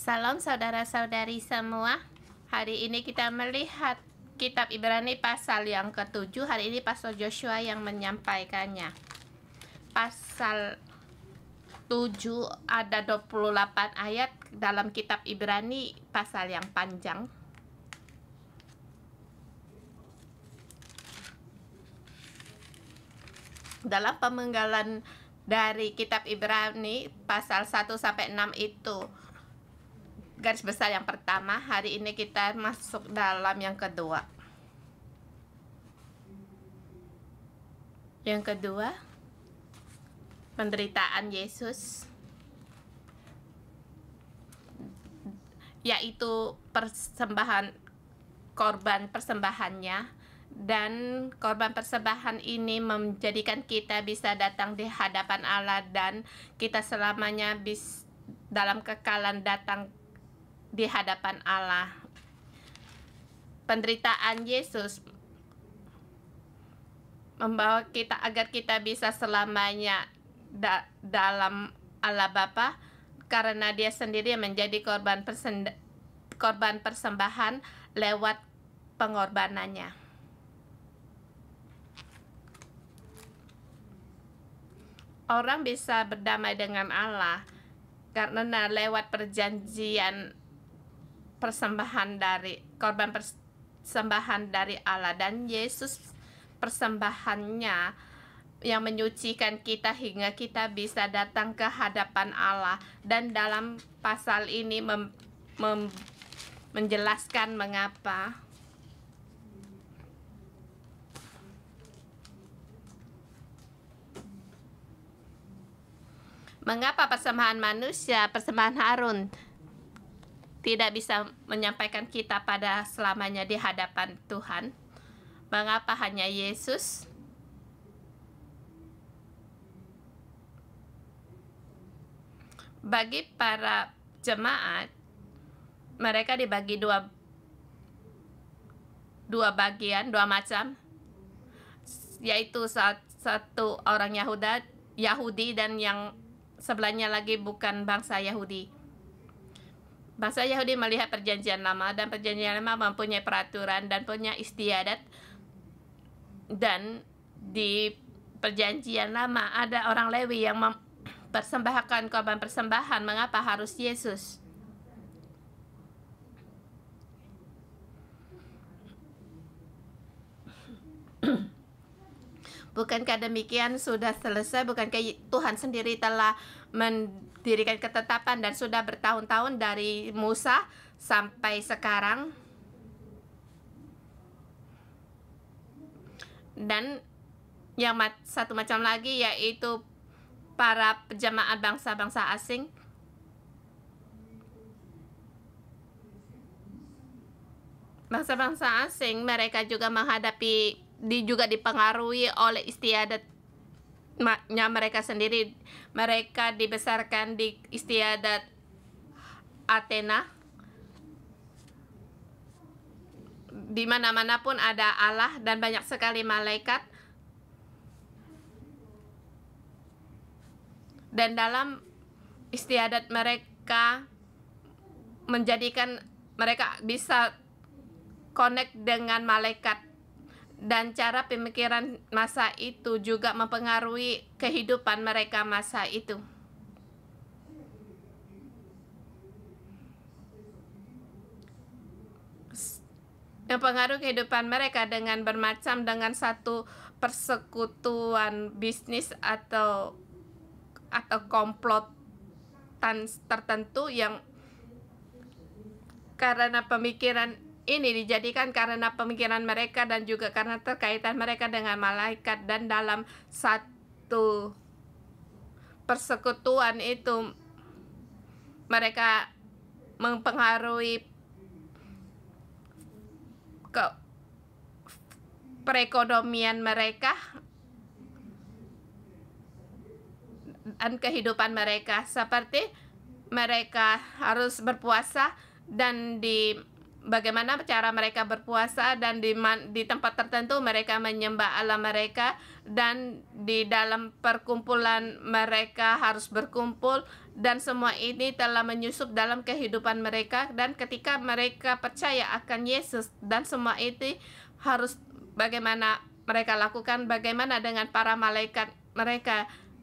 Salam saudara-saudari semua. Hari ini kita melihat kitab Ibrani pasal yang ke-7. Hari ini Pastor Joshua yang menyampaikannya. Pasal 7 ada 28 ayat dalam kitab Ibrani, pasal yang panjang. Dalam pemenggalan dari kitab Ibrani pasal 1 sampai 6 itu garis besar yang pertama. Hari ini kita masuk dalam yang kedua. Yang kedua, penderitaan Yesus, yaitu persembahan, korban persembahannya. Dan korban persembahan ini menjadikan kita bisa datang di hadapan Allah, dan kita selamanya dalam kekalan datang di hadapan Allah. Penderitaan Yesus membawa kita agar kita bisa selamanya dalam Allah Bapa, karena Dia sendiri menjadi korban persembahan lewat pengorbanannya. Orang bisa berdamai dengan Allah karena lewat perjanjian persembahan dari korban persembahan dari Allah, dan Yesus persembahannya yang menyucikan kita hingga kita bisa datang ke hadapan Allah. Dan dalam pasal ini menjelaskan mengapa persembahan manusia, persembahan Harun, tidak bisa menyampaikan kita pada selamanya di hadapan Tuhan. Mengapa hanya Yesus? Bagi para jemaat, mereka dibagi dua bagian, dua macam, yaitu satu orang Yahudi dan yang sebelahnya lagi bukan bangsa Yahudi. Bangsa Yahudi melihat perjanjian lama, dan perjanjian lama mempunyai peraturan dan punya istiadat. Dan di perjanjian lama ada orang Lewi yang mempersembahkan korban persembahan. Mengapa harus Yesus? Bukankah demikian sudah selesai? Bukankah Tuhan sendiri telah mendirikan ketetapan dan sudah bertahun-tahun dari Musa sampai sekarang? Dan yang satu macam lagi, yaitu para jemaat bangsa-bangsa asing. Bangsa-bangsa asing, mereka juga juga dipengaruhi oleh istiadatnya mereka sendiri. Mereka dibesarkan di istiadat Athena. Di mana-mana pun ada Allah dan banyak sekali malaikat. Dan dalam istiadat mereka menjadikan mereka bisa connect dengan malaikat. Dan cara pemikiran masa itu juga mempengaruhi kehidupan mereka masa itu. Mempengaruhi kehidupan mereka dengan dengan satu persekutuan bisnis atau komplotan tertentu yang karena pemikiran ini dijadikan karena pemikiran mereka dan juga karena terkaitan mereka dengan malaikat. Dan dalam satu persekutuan itu mereka mempengaruhi perekonomian mereka dan kehidupan mereka, seperti mereka harus berpuasa dan bagaimana cara mereka berpuasa, dan di tempat tertentu mereka menyembah Allah mereka, dan di dalam perkumpulan mereka harus berkumpul, dan semua ini telah menyusup dalam kehidupan mereka. Dan ketika mereka percaya akan Yesus dan semua itu harus bagaimana mereka lakukan, bagaimana dengan para malaikat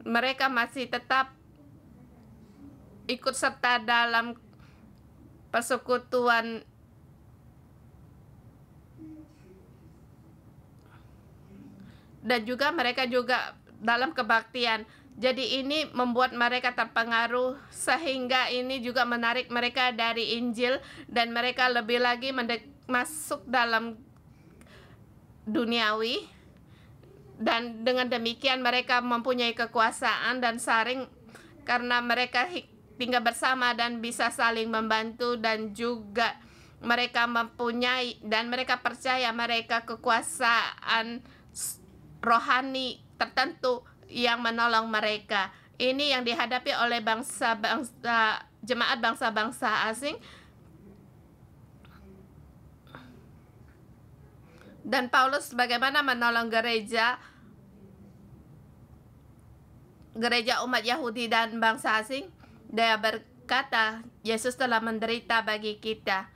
mereka masih tetap ikut serta dalam persekutuan dan juga mereka juga dalam kebaktian. Jadi ini membuat mereka terpengaruh, sehingga ini juga menarik mereka dari Injil, dan mereka lebih lagi masuk dalam duniawi, dan dengan demikian mereka mempunyai kekuasaan dan saring karena mereka tinggal bersama dan bisa saling membantu, dan juga mereka mempunyai dan mereka percaya mereka kekuasaan rohani tertentu yang menolong mereka. Ini yang dihadapi oleh jemaat bangsa-bangsa asing. Dan Paulus bagaimana menolong gereja umat Yahudi dan bangsa asing. Dia berkata, Yesus telah menderita bagi kita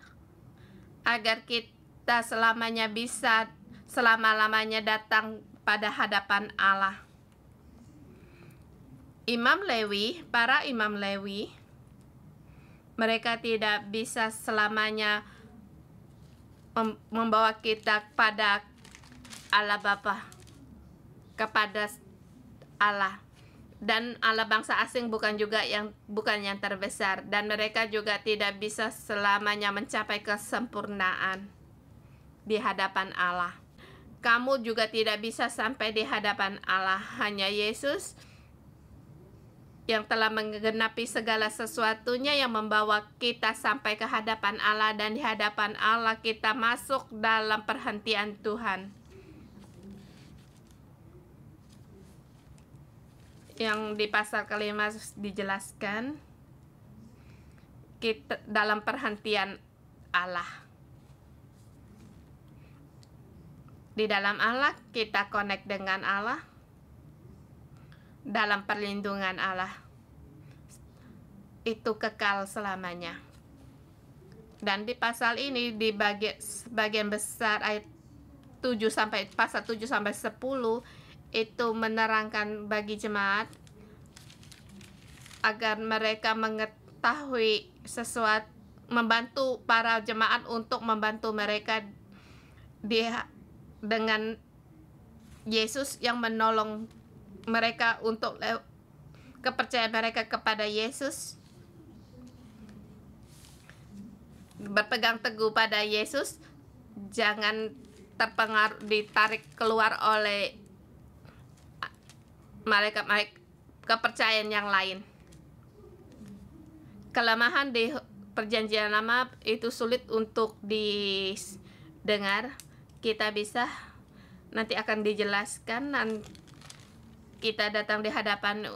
agar kita selama-lamanya datang pada hadapan Allah. Para imam Lewi, mereka tidak bisa selamanya membawa kita pada Allah Bapa, kepada Allah. Dan Allah bangsa asing bukan yang terbesar, dan mereka juga tidak bisa selamanya mencapai kesempurnaan di hadapan Allah. Kamu juga tidak bisa sampai di hadapan Allah. Hanya Yesus yang telah menggenapi segala sesuatunya yang membawa kita sampai ke hadapan Allah, dan di hadapan Allah kita masuk dalam perhentian Tuhan. Yang di pasal kelima dijelaskan kita dalam perhentian Allah. Di dalam Allah kita connect dengan Allah, dalam perlindungan Allah. Itu kekal selamanya. Dan di pasal ini di bagian besar ayat 7 sampai pasal 7 sampai 10 itu menerangkan bagi jemaat agar mereka mengetahui sesuatu, membantu para jemaat untuk membantu mereka dengan Yesus yang menolong mereka untuk kepercayaan mereka kepada Yesus, berpegang teguh pada Yesus, jangan terpengaruh ditarik keluar oleh malaikat kepercayaan yang lain. Kelemahan di perjanjian lama itu sulit untuk didengar. Kita bisa nanti akan dijelaskan, dan kita datang di hadapan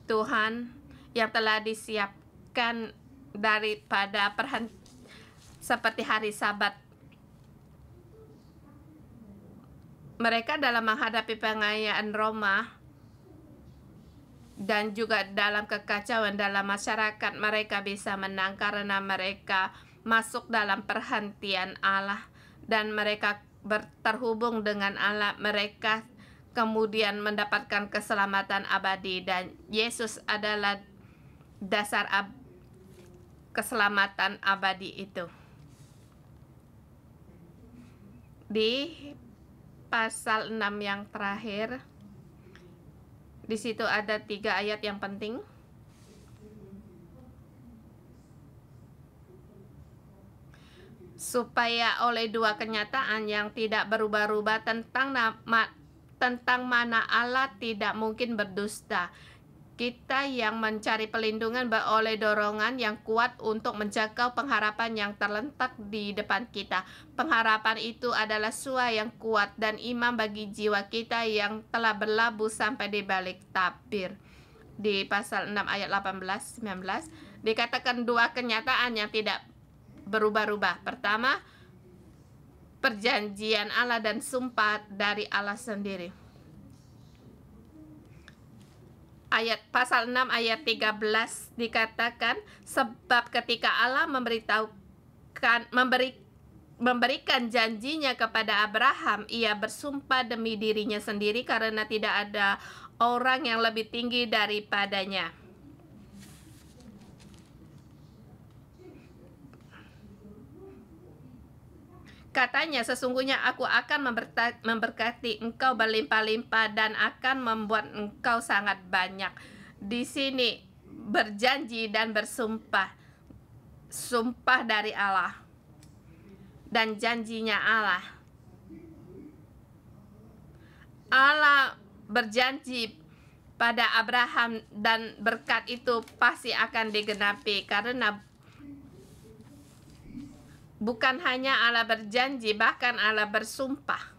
Tuhan yang telah disiapkan daripada seperti hari Sabat. Mereka dalam menghadapi pengayaan Roma dan juga dalam kekacauan dalam masyarakat, mereka bisa menang karena mereka masuk dalam perhentian Allah dan mereka terhubung dengan Allah. Mereka kemudian mendapatkan keselamatan abadi, dan Yesus adalah dasar keselamatan abadi itu. Di pasal 6 yang terakhir, di situ ada 3 ayat yang penting. Supaya oleh 2 kenyataan yang tidak berubah-ubah tentang mana Allah tidak mungkin berdusta, kita yang mencari pelindungan beroleh dorongan yang kuat untuk menjangkau pengharapan yang terletak di depan kita. Pengharapan itu adalah sua yang kuat dan imam bagi jiwa kita yang telah berlabuh sampai di balik tabir. Di pasal 6 ayat 18-19 dikatakan 2 kenyataan yang tidak berubah-ubah. Pertama, perjanjian Allah dan sumpah dari Allah sendiri. Pasal 6 ayat 13 dikatakan, sebab ketika Allah memberikan janjinya kepada Abraham, ia bersumpah demi dirinya sendiri karena tidak ada orang yang lebih tinggi daripadanya. Katanya, sesungguhnya aku akan memberkati engkau berlimpah-limpah dan akan membuat engkau sangat banyak. Di sini berjanji dan bersumpah. Sumpah dari Allah dan janjinya Allah. Allah berjanji pada Abraham dan berkat itu pasti akan digenapi, karena bukan hanya Allah berjanji, bahkan Allah bersumpah.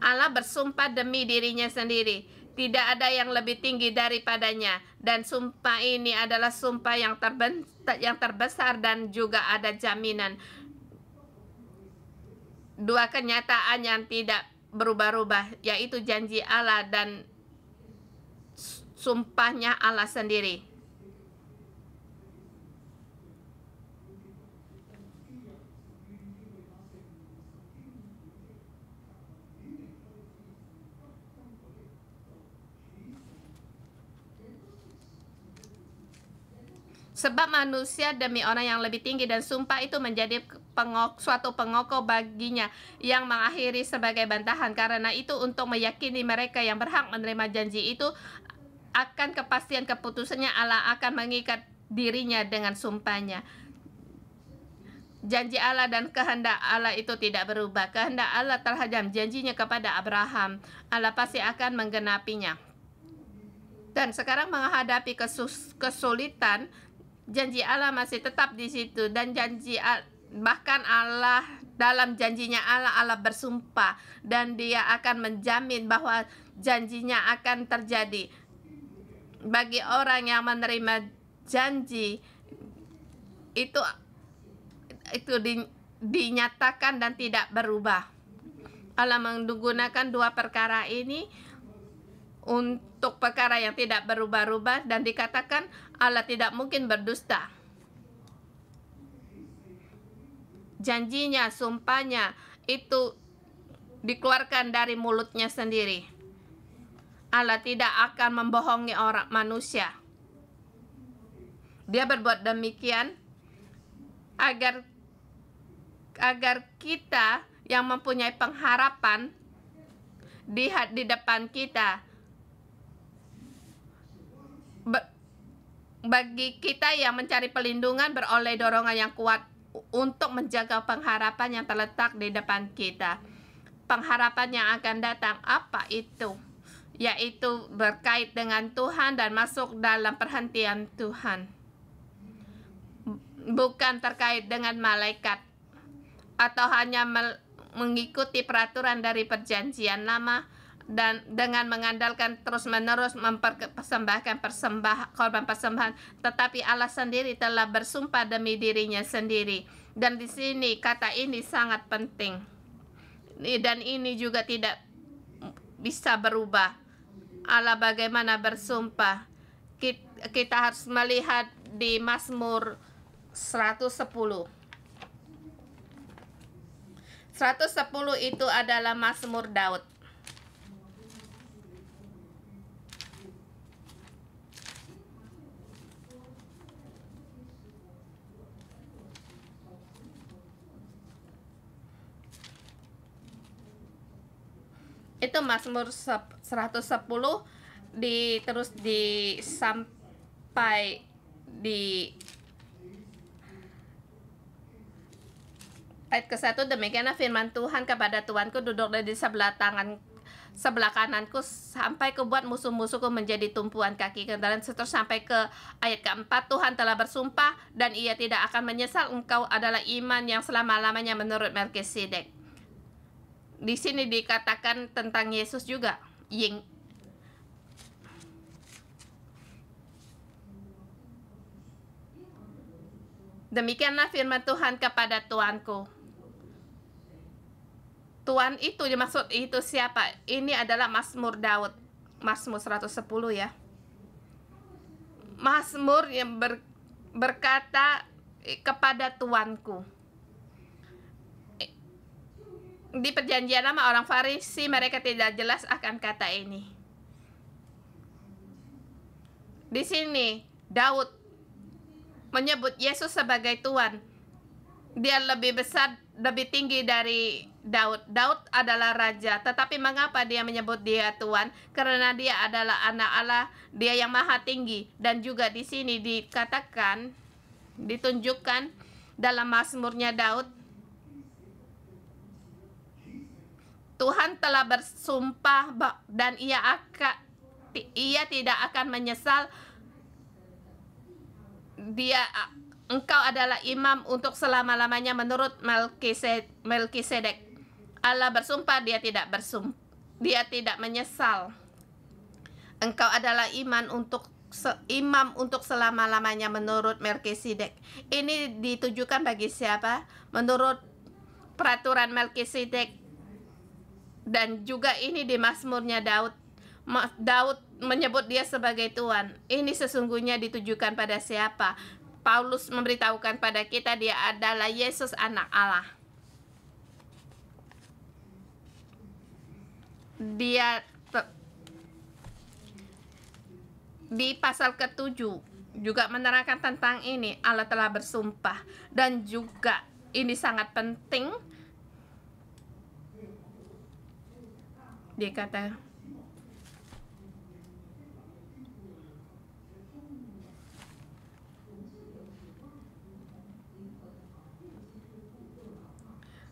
Allah bersumpah demi dirinya sendiri. Tidak ada yang lebih tinggi daripadanya. Dan sumpah ini adalah sumpah yang terbesar dan juga ada jaminan. Dua kenyataan yang tidak berubah-ubah, yaitu janji Allah dan sumpahnya Allah sendiri. Sebab manusia demi orang yang lebih tinggi, dan sumpah itu menjadi suatu pengokoh baginya yang mengakhiri sebagai bantahan. Karena itu untuk meyakini mereka yang berhak menerima janji itu akan kepastian keputusannya, Allah akan mengikat dirinya dengan sumpahnya. Janji Allah dan kehendak Allah itu tidak berubah. Kehendak Allah terhadap janjinya kepada Abraham, Allah pasti akan menggenapinya. Dan sekarang menghadapi kesulitan, janji Allah masih tetap di situ, dan bahkan Allah dalam janjinya Allah bersumpah, dan Dia akan menjamin bahwa janjinya akan terjadi. Bagi orang yang menerima janji itu dinyatakan dan tidak berubah. Allah menggunakan dua perkara ini untuk perkara yang tidak berubah-ubah, dan dikatakan Allah tidak mungkin berdusta. Janjinya, sumpahnya itu dikeluarkan dari mulutnya sendiri. Allah tidak akan membohongi orang manusia. Dia berbuat demikian agar kita yang mempunyai pengharapan di depan kita, bagi kita yang mencari pelindungan, beroleh dorongan yang kuat untuk menjaga pengharapan yang terletak di depan kita. Pengharapan yang akan datang, apa itu? Yaitu berkait dengan Tuhan dan masuk dalam perhentian Tuhan. Bukan terkait dengan malaikat atau hanya mengikuti peraturan dari perjanjian lama, dan dengan mengandalkan terus-menerus mempersembahkan korban persembahan, tetapi Allah sendiri telah bersumpah demi dirinya sendiri. Dan di sini kata ini sangat penting, dan ini juga tidak bisa berubah. Allah bagaimana bersumpah? Kita harus melihat di Mazmur 110. 110 itu adalah Mazmur Daud. Itu Mazmur 110 terus sampai di ayat ke-1. Demikianlah firman Tuhan kepada Tuanku, duduklah di sebelah kananku sampai kubuat musuh-musuhku menjadi tumpuan kaki. Dan seterus sampai ke ayat ke-4, Tuhan telah bersumpah dan Ia tidak akan menyesal, engkau adalah iman yang selama-lamanya menurut Melkisedek. Di sini dikatakan tentang Yesus juga. Demikianlah firman Tuhan kepada tuanku. Tuan itu dimaksud itu siapa? Ini adalah Mazmur Daud. Mazmur 110 ya. Mazmur yang berkata kepada tuanku. Di perjanjian lama orang Farisi mereka tidak jelas akan kata ini. Di sini Daud menyebut Yesus sebagai Tuan. Dia lebih besar, lebih tinggi dari Daud. Daud adalah raja, tetapi mengapa dia menyebut dia Tuan? Karena dia adalah anak Allah, dia yang maha tinggi. Dan juga di sini dikatakan, ditunjukkan dalam Mazmurnya Daud, Tuhan telah bersumpah dan ia tidak akan menyesal. Engkau adalah imam untuk selama-lamanya menurut Melkisedek. Allah bersumpah, dia tidak menyesal. Engkau adalah imam untuk selama-lamanya menurut Melkisedek. Ini ditujukan bagi siapa? Menurut peraturan Melkisedek. Dan juga ini di Mazmurnya Daud. Daud menyebut dia sebagai Tuan. Ini sesungguhnya ditujukan pada siapa? Paulus memberitahukan pada kita dia adalah Yesus anak Allah. Dia di pasal ke-7 juga menerangkan tentang ini. Allah telah bersumpah. Dan juga ini sangat penting. Dia kata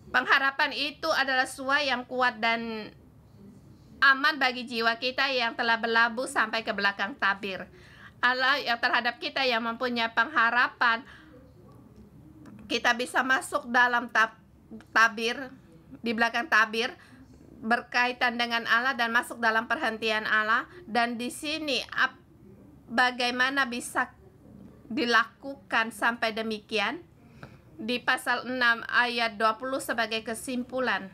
pengharapan itu adalah suai yang kuat dan aman bagi jiwa kita yang telah berlabuh sampai ke belakang tabir. Allah yang terhadap kita yang mempunyai pengharapan, kita bisa masuk dalam tabir, di belakang tabir, berkaitan dengan Allah dan masuk dalam perhentian Allah. Dan di sini bagaimana bisa dilakukan sampai demikian? Di pasal 6 ayat 20 sebagai kesimpulan.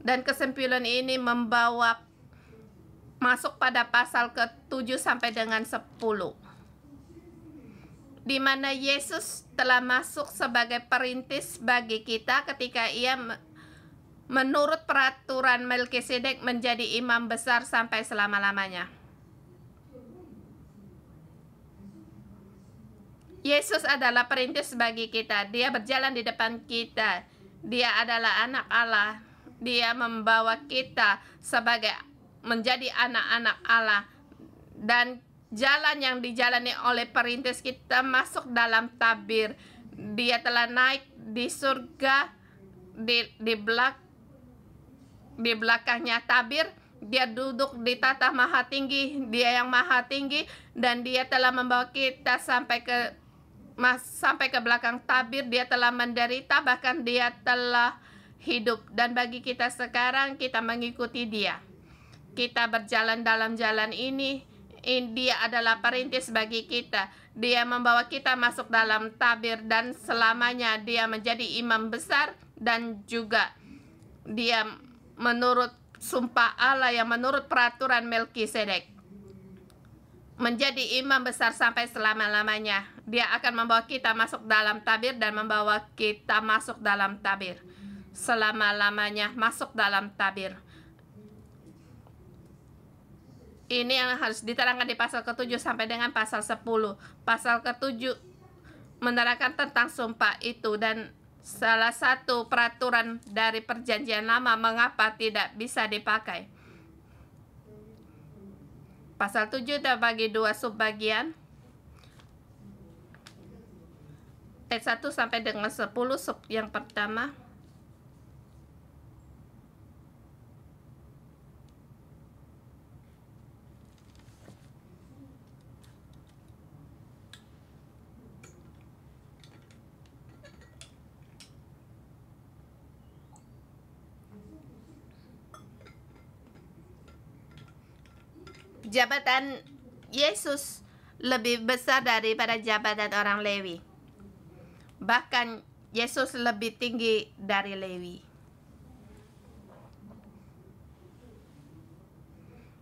Dan kesimpulan ini membawa masuk pada pasal ke-7 sampai dengan 10. Di mana Yesus telah masuk sebagai perintis bagi kita ketika ia menurut peraturan Melkisedek menjadi imam besar sampai selama-lamanya. Yesus adalah perintis bagi kita. Dia berjalan di depan kita. Dia adalah anak Allah. Dia membawa kita sebagai menjadi anak-anak Allah. Dan jalan yang dijalani oleh perintis kita masuk dalam tabir. Dia telah naik di surga, di belakangnya tabir. Dia duduk di tahta maha tinggi. Dia yang maha tinggi. Dan dia telah membawa kita sampai ke belakang tabir. Dia telah menderita, bahkan dia telah hidup. Dan bagi kita sekarang, kita mengikuti dia. Kita berjalan dalam jalan ini. Dia adalah perintis bagi kita. Dia membawa kita masuk dalam tabir dan selamanya dia menjadi imam besar. Dan juga dia menurut sumpah Allah yang menurut peraturan Melkisedek menjadi imam besar sampai selama-lamanya. Dia akan membawa kita masuk dalam tabir dan membawa kita masuk dalam tabir. Selama-lamanya masuk dalam tabir. Ini yang harus diterangkan di pasal ke-7 sampai dengan pasal 10. Pasal ke-7 menerangkan tentang sumpah itu dan salah satu peraturan dari perjanjian lama mengapa tidak bisa dipakai. Pasal 7 terbagi dua subbagian. Ayat 1 sampai dengan 10 sub yang pertama. Jabatan Yesus lebih besar daripada jabatan orang Lewi. Bahkan Yesus lebih tinggi dari Lewi.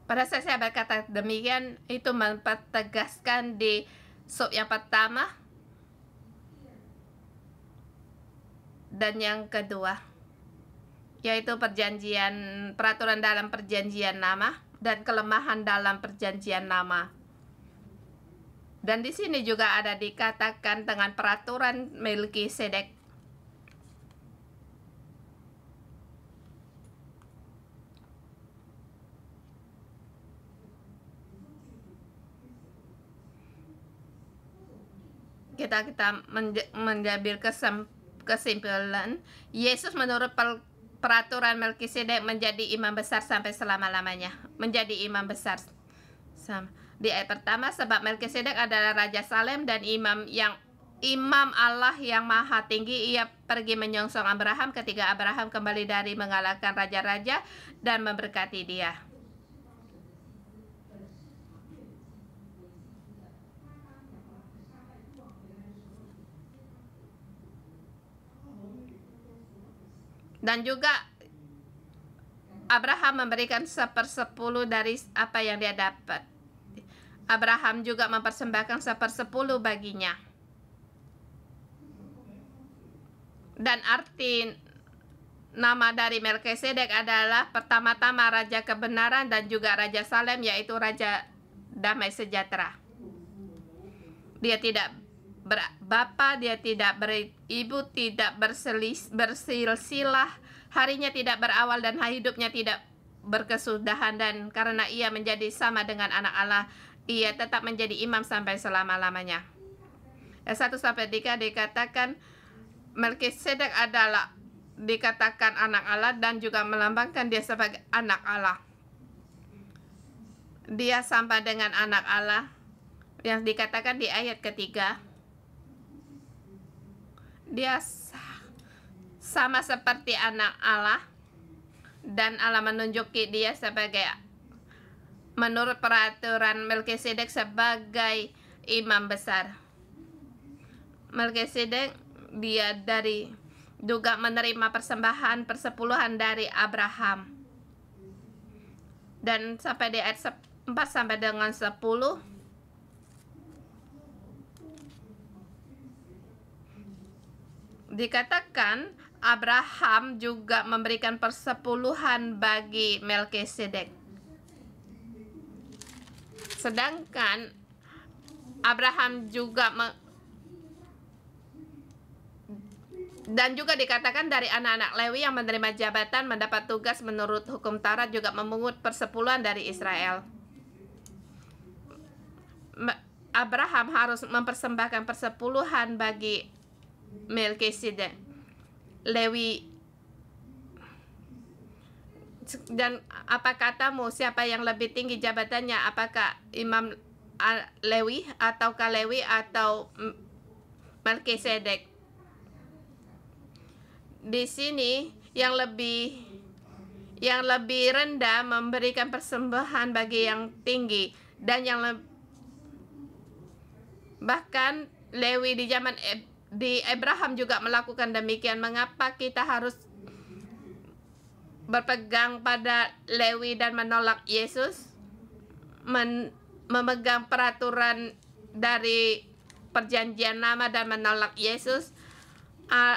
Pada saat saya berkata demikian, itu mempertegaskan di sub yang pertama dan yang kedua, yaitu peraturan dalam perjanjian lama dan kelemahan dalam perjanjian lama. Dan di sini juga ada dikatakan dengan peraturan Melkisedek. Kita mengambil kesimpulan, Yesus menurut peraturan Melkisedek menjadi imam besar sampai selama-lamanya. Menjadi imam besar. Di ayat pertama, sebab Melkisedek adalah Raja Salem dan imam Allah yang maha tinggi. Ia pergi menyongsong Abraham ketika Abraham kembali dari mengalahkan raja-raja dan memberkati dia. Dan juga Abraham memberikan 1/10 dari apa yang dia dapat. Abraham juga mempersembahkan 1/10 baginya. Dan arti nama dari Melkisedek adalah pertama-tama Raja Kebenaran dan juga Raja Salem, yaitu Raja Damai Sejahtera. Dia tidak berbapa, dia tidak beribu, tidak bersilsilah, harinya tidak berawal dan hidupnya tidak berkesudahan, dan karena ia menjadi sama dengan anak Allah, ia tetap menjadi imam sampai selama-lamanya. 1-3 dikatakan Melkisedek adalah dikatakan anak Allah dan juga melambangkan dia sebagai anak Allah. Dia sama dengan anak Allah yang dikatakan di ayat ketiga. Dia sama seperti anak Allah dan Allah menunjuki dia sebagai, menurut peraturan Melkisedek, sebagai imam besar. Melkisedek dia juga menerima persembahan persepuluhan dari Abraham. Dan sampai di ayat 4 sampai dengan 10, dikatakan Abraham juga memberikan persepuluhan bagi Melkisedek. Sedangkan Abraham juga dan juga dikatakan dari anak-anak Lewi yang menerima jabatan mendapat tugas menurut hukum Taurat juga memungut persepuluhan dari Israel. Abraham harus mempersembahkan persepuluhan bagi Melkisedek. Lewi. Dan apa katamu, siapa yang lebih tinggi jabatannya? Apakah Imam Lewi ataukah Lewi atau Melkisedek? Di sini yang lebih rendah memberikan persembahan bagi yang tinggi, dan bahkan Lewi di zaman di Abraham juga melakukan demikian. Mengapa kita harus berpegang pada Lewi dan menolak Yesus? Memegang peraturan dari perjanjian lama dan menolak Yesus.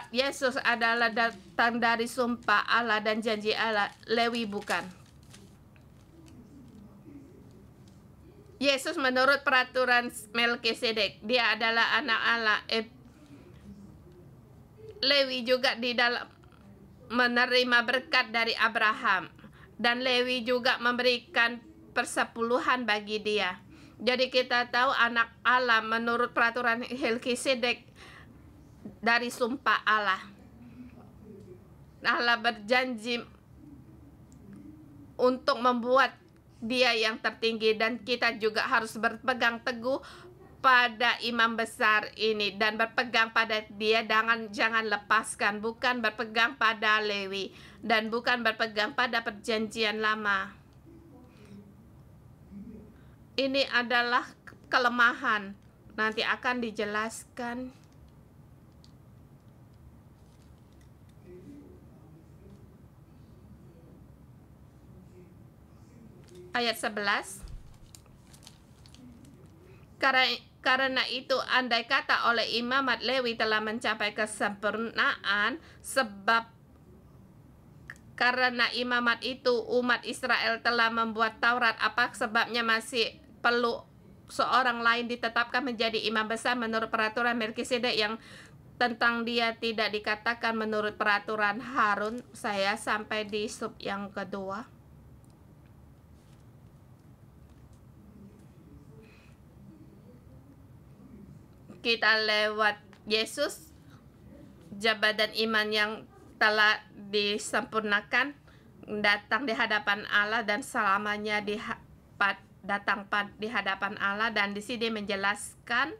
Yesus adalah datang dari sumpah Allah dan janji Allah, Lewi bukan. Yesus menurut peraturan Melkisedek, dia adalah anak Allah. Lewi juga di dalam menerima berkat dari Abraham, dan Lewi juga memberikan persepuluhan bagi dia. Jadi kita tahu anak Allah menurut peraturan Melkisedek dari sumpah Allah. Allah berjanji untuk membuat dia yang tertinggi, dan kita juga harus berpegang teguh pada imam besar ini dan berpegang pada dia. Jangan lepaskan, bukan berpegang pada Lewi dan bukan berpegang pada perjanjian lama. Ini adalah kelemahan, nanti akan dijelaskan. ayat 11. Karena itu, andai kata oleh imamat Lewi telah mencapai kesempurnaan, sebab karena imamat itu umat Israel telah membuat Taurat, apa sebabnya masih perlu seorang lain ditetapkan menjadi imam besar menurut peraturan Melkisedek yang tentang dia tidak dikatakan menurut peraturan Harun? Saya sampai di sub yang kedua. Kita lewat Yesus, jabatan iman yang telah disempurnakan, datang di hadapan Allah dan selamanya datang di hadapan Allah. Dan di sini menjelaskan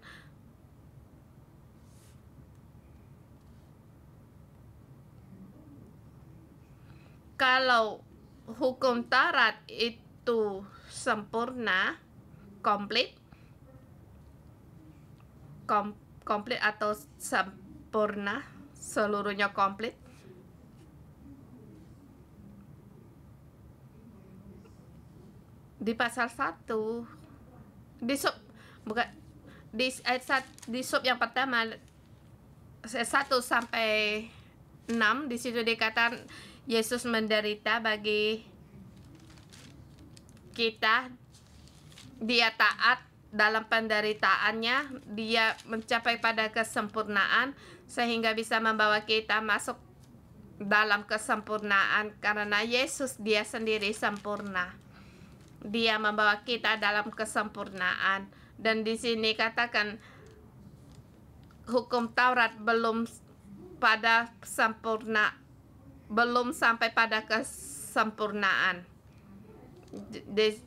kalau hukum Taurat itu sempurna, komplit atau sempurna, seluruhnya komplit. Di pasal 1, di sub yang pertama 1 sampai 6, di situ dikatakan Yesus menderita bagi kita. Dia taat dalam penderitaannya, dia mencapai pada kesempurnaan sehingga bisa membawa kita masuk dalam kesempurnaan karena Yesus dia sendiri sempurna. Dia membawa kita dalam kesempurnaan. Dan di sini katakan hukum Taurat belum sampai pada kesempurnaan.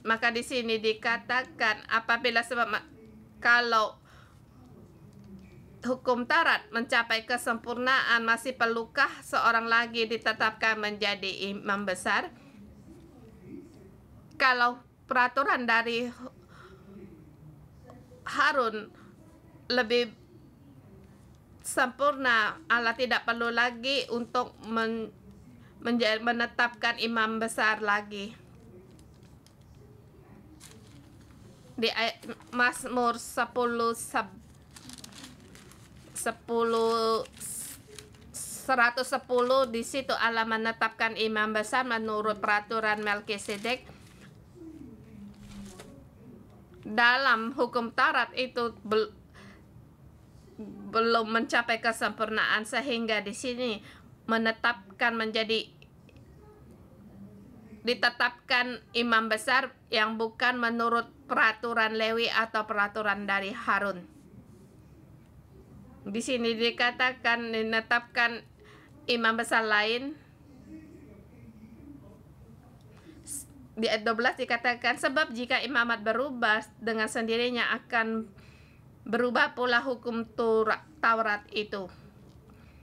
Maka di sini dikatakan apabila kalau hukum Taurat mencapai kesempurnaan, masih perlukah seorang lagi ditetapkan menjadi imam besar? Kalau peraturan dari Harun lebih sempurna, Allah tidak perlu lagi untuk menetapkan imam besar lagi. Di Mazmur 110 di situ Allah menetapkan imam besar menurut peraturan Melkisedek. Dalam hukum Taurat itu belum mencapai kesempurnaan sehingga di sini ditetapkan imam besar yang bukan menurut peraturan Lewi atau peraturan dari Harun. Di sini dikatakan ditetapkan imam besar lain. Di ayat 12 dikatakan, sebab jika imamat berubah, dengan sendirinya akan berubah pula hukum Taurat itu.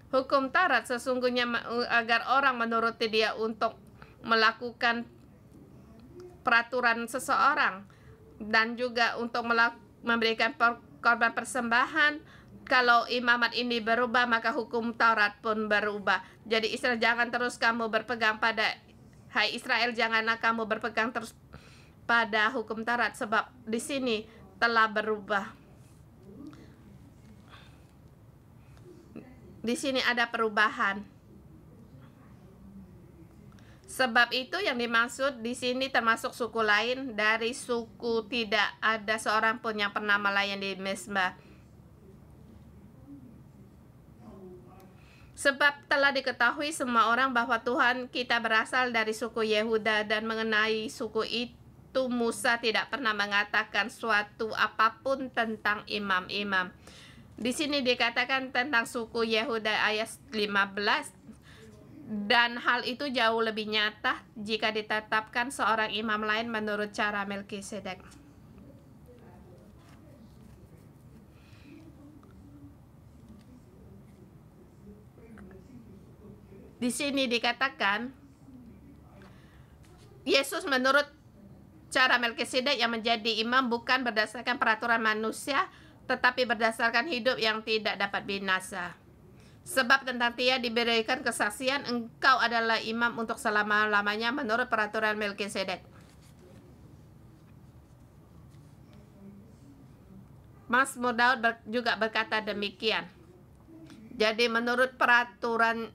Hukum Taurat sesungguhnya agar orang menuruti dia untuk melakukan peraturan seseorang dan juga untuk memberikan korban persembahan. Kalau imamat ini berubah, maka hukum Taurat pun berubah. Jadi Israel, jangan terus kamu berpegang pada Hai Israel, janganlah kamu berpegang terus pada hukum Taurat, sebab di sini telah berubah. Di sini ada perubahan. Sebab itu yang dimaksud di sini termasuk suku lain. Dari suku tidak ada seorang pun yang pernah melayani di mezbah. Sebab telah diketahui semua orang bahwa Tuhan kita berasal dari suku Yehuda, dan mengenai suku itu Musa tidak pernah mengatakan suatu apapun tentang imam-imam. Di sini dikatakan tentang suku Yehuda ayat 15, dan hal itu jauh lebih nyata jika ditetapkan seorang imam lain menurut cara Melkisedek. Di sini dikatakan Yesus menurut cara Melkisedek yang menjadi imam bukan berdasarkan peraturan manusia, tetapi berdasarkan hidup yang tidak dapat binasa. Sebab tentang dia diberikan kesaksian, engkau adalah imam untuk selama-lamanya menurut peraturan Melkisedek. Mazmur Daud juga berkata demikian. Jadi menurut peraturan,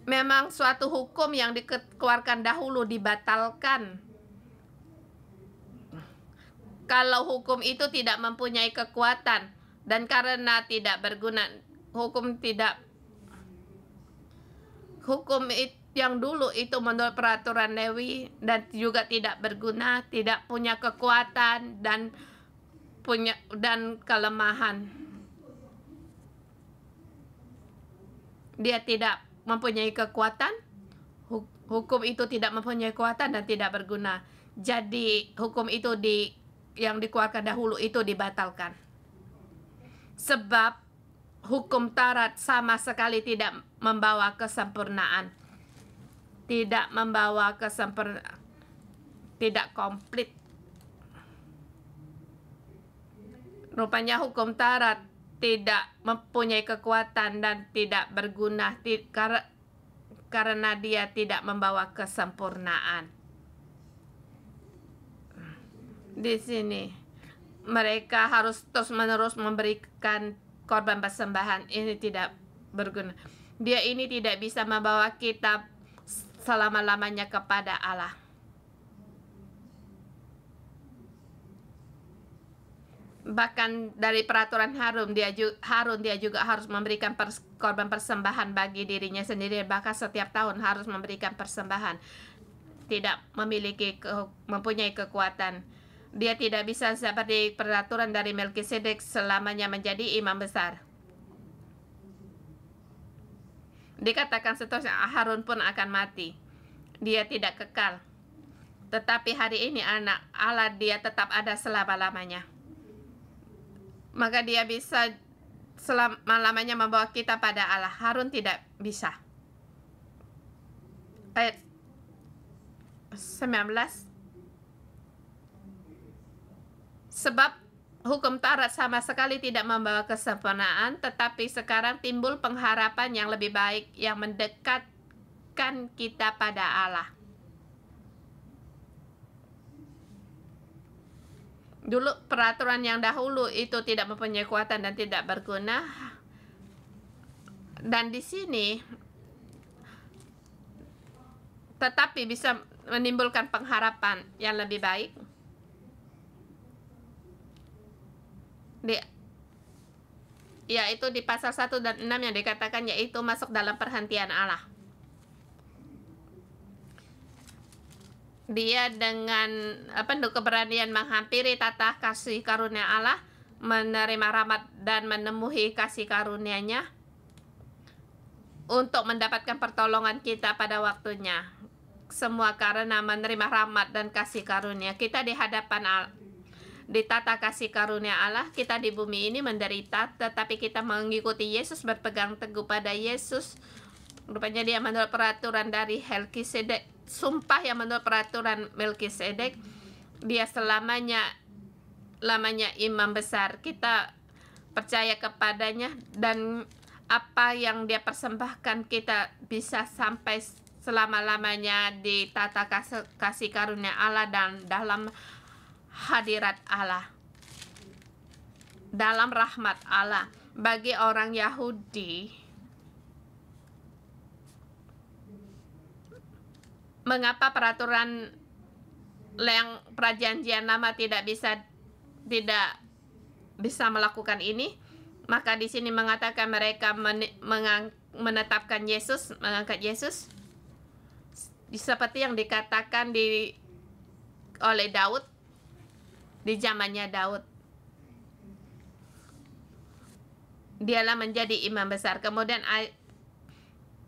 memang suatu hukum yang dikeluarkan dahulu dibatalkan. Kalau hukum itu tidak mempunyai kekuatan dan karena tidak berguna, hukum yang dulu itu menurut peraturan Lewi dan juga tidak berguna, tidak punya kekuatan dan kelemahan. Dia tidak mempunyai kekuatan, hukum itu tidak mempunyai kekuatan dan tidak berguna. Jadi hukum itu yang dikeluarkan dahulu itu dibatalkan. Sebab hukum Taurat sama sekali tidak membawa kesempurnaan. Tidak membawa kesempurnaan. Tidak komplit. Rupanya hukum Taurat tidak mempunyai kekuatan dan tidak berguna karena dia tidak membawa kesempurnaan. Di sini mereka harus terus-menerus memberikan korban persembahan. Ini tidak berguna. Dia ini tidak bisa membawa kita selama-lamanya kepada Allah. Bahkan dari peraturan Harun dia juga harus memberikan korban persembahan bagi dirinya sendiri. Bahkan setiap tahun harus memberikan persembahan. Tidak mempunyai kekuatan. Dia tidak bisa seperti peraturan dari Melkisedek selamanya menjadi imam besar. Dikatakan seterusnya Harun pun akan mati. Dia tidak kekal. Tetapi hari ini anak Allah dia tetap ada selama-lamanya. Maka dia bisa selama-lamanya membawa kita pada Allah. Harun tidak bisa. Ayat 19. Sebab hukum Taurat sama sekali tidak membawa kesempurnaan, tetapi sekarang timbul pengharapan yang lebih baik yang mendekatkan kita pada Allah. Dulu peraturan yang dahulu itu tidak mempunyai kekuatan dan tidak berguna. Dan di sini tetapi bisa menimbulkan pengharapan yang lebih baik. Yaitu di pasal 1 dan 6 yang dikatakan yaitu masuk dalam perhentian Allah. Dia dengan penuh keberanian menghampiri tata kasih karunia Allah, menerima rahmat dan menemui kasih karunia-Nya untuk mendapatkan pertolongan kita pada waktunya. Semua karena menerima rahmat dan kasih karunia. Kita di hadapan di tata kasih karunia Allah, kita di bumi ini menderita, tetapi kita mengikuti Yesus, berpegang teguh pada Yesus. Rupanya dia menurut peraturan dari Melkisedek, sumpah yang menurut peraturan Melkisedek, dia lamanya imam besar. Kita percaya kepadanya dan apa yang dia persembahkan kita bisa sampai selama-lamanya di tata kasih karunia Allah dan dalam hadirat Allah, dalam rahmat Allah. Bagi orang Yahudi, mengapa peraturan yang perjanjian lama tidak bisa melakukan ini? Maka di sini mengatakan mereka menetapkan Yesus, mengangkat Yesus seperti yang dikatakan oleh Daud di zamannya Daud. Dialah menjadi imam besar. Kemudian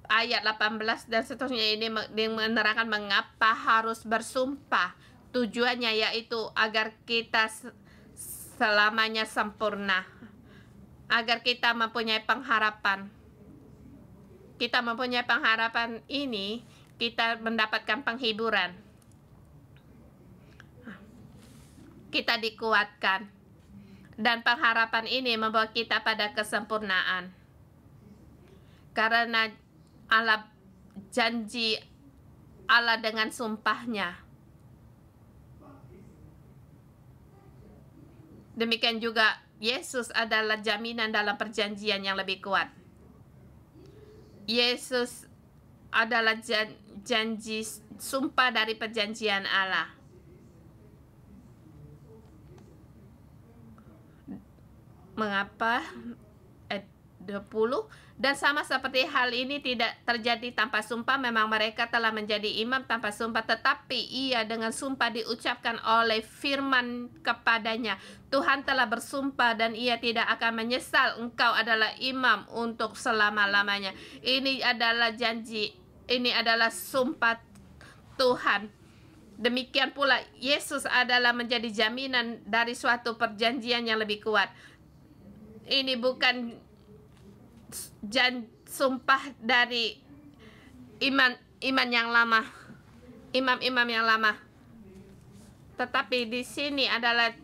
ayat 18 dan seterusnya ini menerangkan mengapa harus bersumpah. Tujuannya yaitu agar kita selamanya sempurna, agar kita mempunyai pengharapan. Kita mempunyai pengharapan ini, kita mendapatkan penghiburan. Kita dikuatkan. Dan pengharapan ini membawa kita pada kesempurnaan. Karena Allah janji Allah dengan sumpahnya. Demikian juga Yesus adalah jaminan dalam perjanjian yang lebih kuat. Yesus adalah janji sumpah dari perjanjian Allah. Mengapa? 20. Dan sama seperti hal ini tidak terjadi tanpa sumpah, memang mereka telah menjadi imam tanpa sumpah, tetapi ia dengan sumpah diucapkan oleh firman kepadanya, Tuhan telah bersumpah dan ia tidak akan menyesal, engkau adalah imam untuk selama-lamanya. Ini adalah janji, ini adalah sumpah Tuhan. Demikian pula Yesus adalah menjadi jaminan dari suatu perjanjian yang lebih kuat. Ini bukan sumpah dari iman yang lama, imam-imam yang lama, tetapi di sini adalah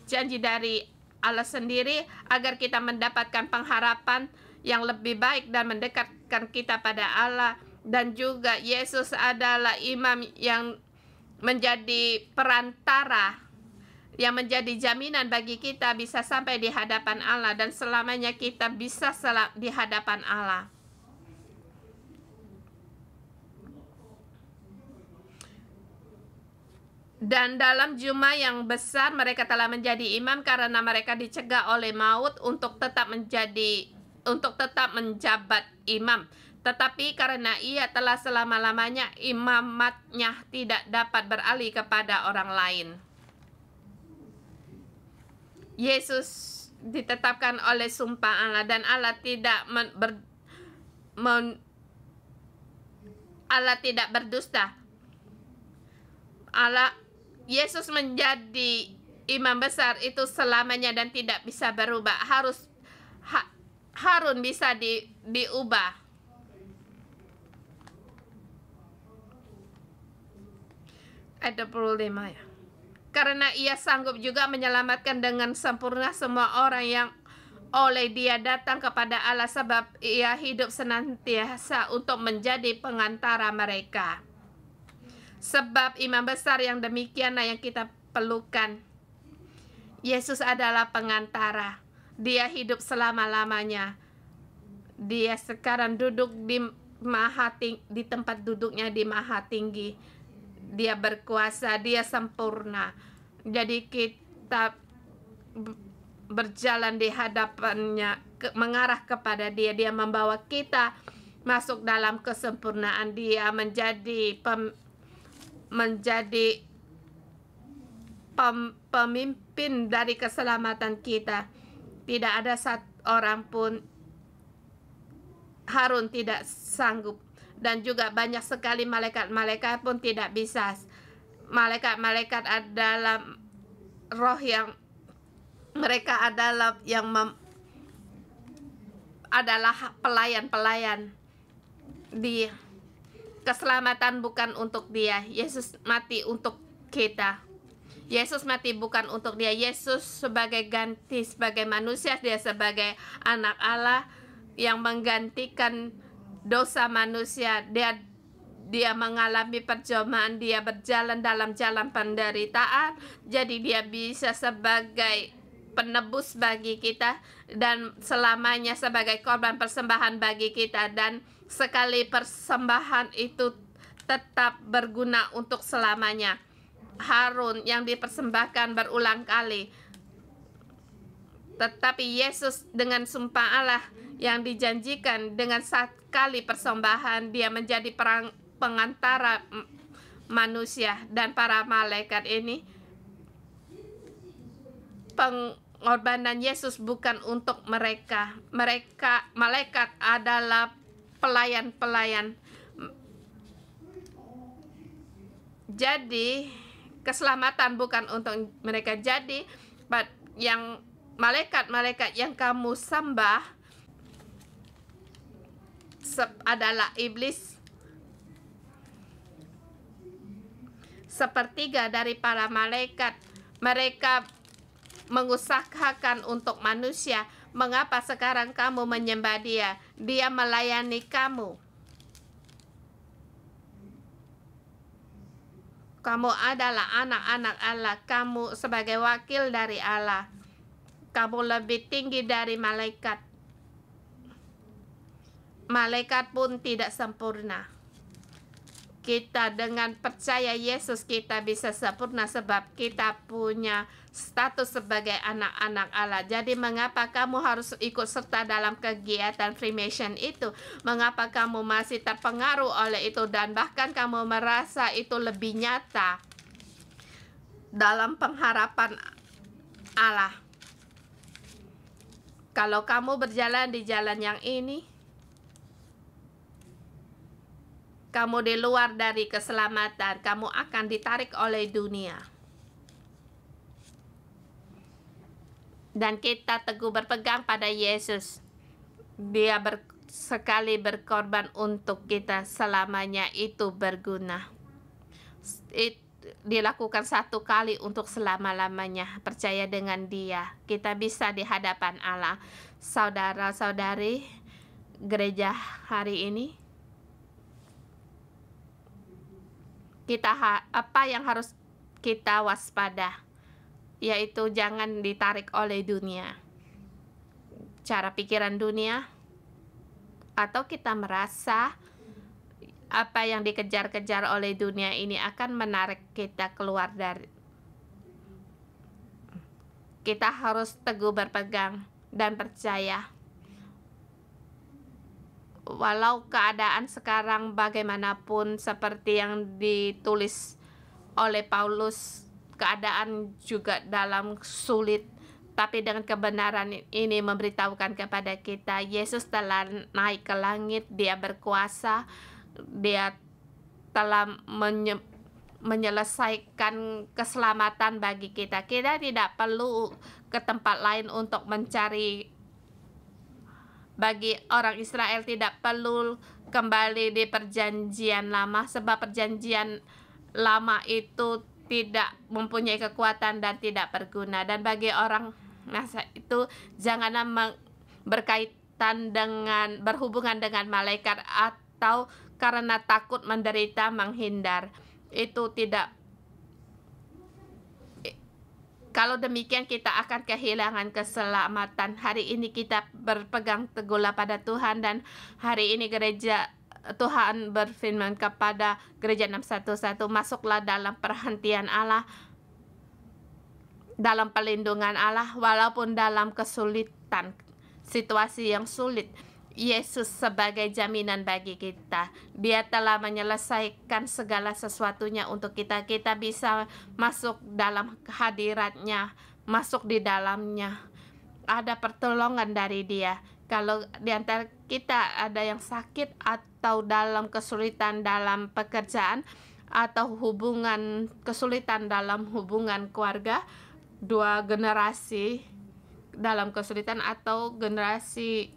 janji dari Allah sendiri agar kita mendapatkan pengharapan yang lebih baik dan mendekatkan kita pada Allah. Dan juga Yesus adalah imam yang menjadi perantara, yang menjadi jaminan bagi kita bisa sampai di hadapan Allah dan selamanya kita bisa di hadapan Allah. Dan dalam jumlah yang besar mereka telah menjadi imam karena mereka dicegah oleh maut untuk tetap menjabat imam. Tetapi karena ia telah selama-lamanya imamatnya tidak dapat beralih kepada orang lain. Yesus ditetapkan oleh sumpah Allah dan Allah tidak berdusta. Yesus menjadi imam besar itu selamanya dan tidak bisa berubah. Harun bisa diubah. Ayat 25 ya. Karena ia sanggup juga menyelamatkan dengan sempurna semua orang yang oleh dia datang kepada Allah, sebab ia hidup senantiasa untuk menjadi pengantara mereka. Sebab imam besar yang demikianlah yang kita perlukan. Yesus adalah pengantara. Dia hidup selama-lamanya. Dia sekarang duduk di tempat duduknya di maha tinggi. Dia berkuasa, dia sempurna. Jadi kita berjalan di hadapannya, mengarah kepada dia. Dia membawa kita masuk dalam kesempurnaan. Dia menjadi pemimpin dari keselamatan kita. Tidak ada satu orang pun, Harun tidak sanggup. Dan juga banyak sekali malaikat-malaikat pun tidak bisa. Malaikat-malaikat adalah roh yang mereka adalah adalah pelayan-pelayan. Keselamatan bukan untuk dia. Yesus mati untuk kita. Yesus mati bukan untuk dia. Yesus sebagai ganti, sebagai manusia, dia sebagai anak Allah yang menggantikan dosa manusia. Dia mengalami percobaan, dia berjalan dalam jalan penderitaan, jadi dia bisa sebagai penebus bagi kita dan selamanya sebagai korban persembahan bagi kita. Dan sekali persembahan itu tetap berguna untuk selamanya. Harun yang dipersembahkan berulang kali, tetapi Yesus dengan sumpah Allah yang dijanjikan dengan sekali persembahan, dia menjadi pengantara manusia dan para malaikat ini. Pengorbanan Yesus bukan untuk mereka. Malaikat adalah pelayan-pelayan. Jadi keselamatan bukan untuk mereka. Jadi yang malaikat-malaikat yang kamu sembah adalah iblis. Sepertiga dari para malaikat, mereka mengusahakan untuk manusia. Mengapa sekarang kamu menyembah dia? Dia melayani kamu. Kamu adalah anak-anak Allah. Kamu sebagai wakil dari Allah. Kamu lebih tinggi dari malaikat. Malaikat pun tidak sempurna. Kita dengan percaya Yesus kita bisa sempurna sebab kita punya status sebagai anak-anak Allah. Jadi mengapa kamu harus ikut serta dalam kegiatan Freemason itu? Mengapa kamu masih terpengaruh oleh itu dan bahkan kamu merasa itu lebih nyata dalam pengharapan Allah? Kalau kamu berjalan di jalan yang ini, kamu di luar dari keselamatan, kamu akan ditarik oleh dunia. Dan kita teguh berpegang pada Yesus. Dia sekali berkorban untuk kita, selamanya itu berguna. Dilakukan satu kali untuk selama-lamanya. Percaya dengan Dia, kita bisa di hadapan Allah. Saudara-saudari gereja hari ini, apa yang harus kita waspada, yaitu jangan ditarik oleh dunia, cara pikiran dunia, atau kita merasa apa yang dikejar-kejar oleh dunia ini akan menarik kita keluar dari. Kita harus teguh berpegang dan percaya. Walau keadaan sekarang bagaimanapun seperti yang ditulis oleh Paulus, keadaan juga dalam sulit, tapi dengan kebenaran ini memberitahukan kepada kita, Yesus telah naik ke langit, Dia berkuasa, Dia telah menyelesaikan keselamatan bagi kita. Kita tidak perlu ke tempat lain untuk mencari. Bagi orang Israel tidak perlu kembali di perjanjian lama, sebab perjanjian lama itu tidak mempunyai kekuatan dan tidak berguna. Dan bagi orang masa itu janganlah berkaitan dengan berhubungan dengan malaikat atau karena takut menderita menghindar. Itu tidak. Kalau demikian kita akan kehilangan keselamatan. Hari ini kita berpegang teguhlah pada Tuhan, dan hari ini gereja Tuhan berfirman kepada gereja 611, masuklah dalam perhentian Allah, dalam perlindungan Allah, walaupun dalam kesulitan, situasi yang sulit. Yesus sebagai jaminan bagi kita. Dia telah menyelesaikan segala sesuatunya untuk kita. Kita bisa masuk dalam hadiratnya, masuk di dalamnya. Ada pertolongan dari Dia. Kalau di antara kita ada yang sakit atau dalam kesulitan dalam pekerjaan atau kesulitan dalam hubungan keluarga, dua generasi dalam kesulitan atau generasi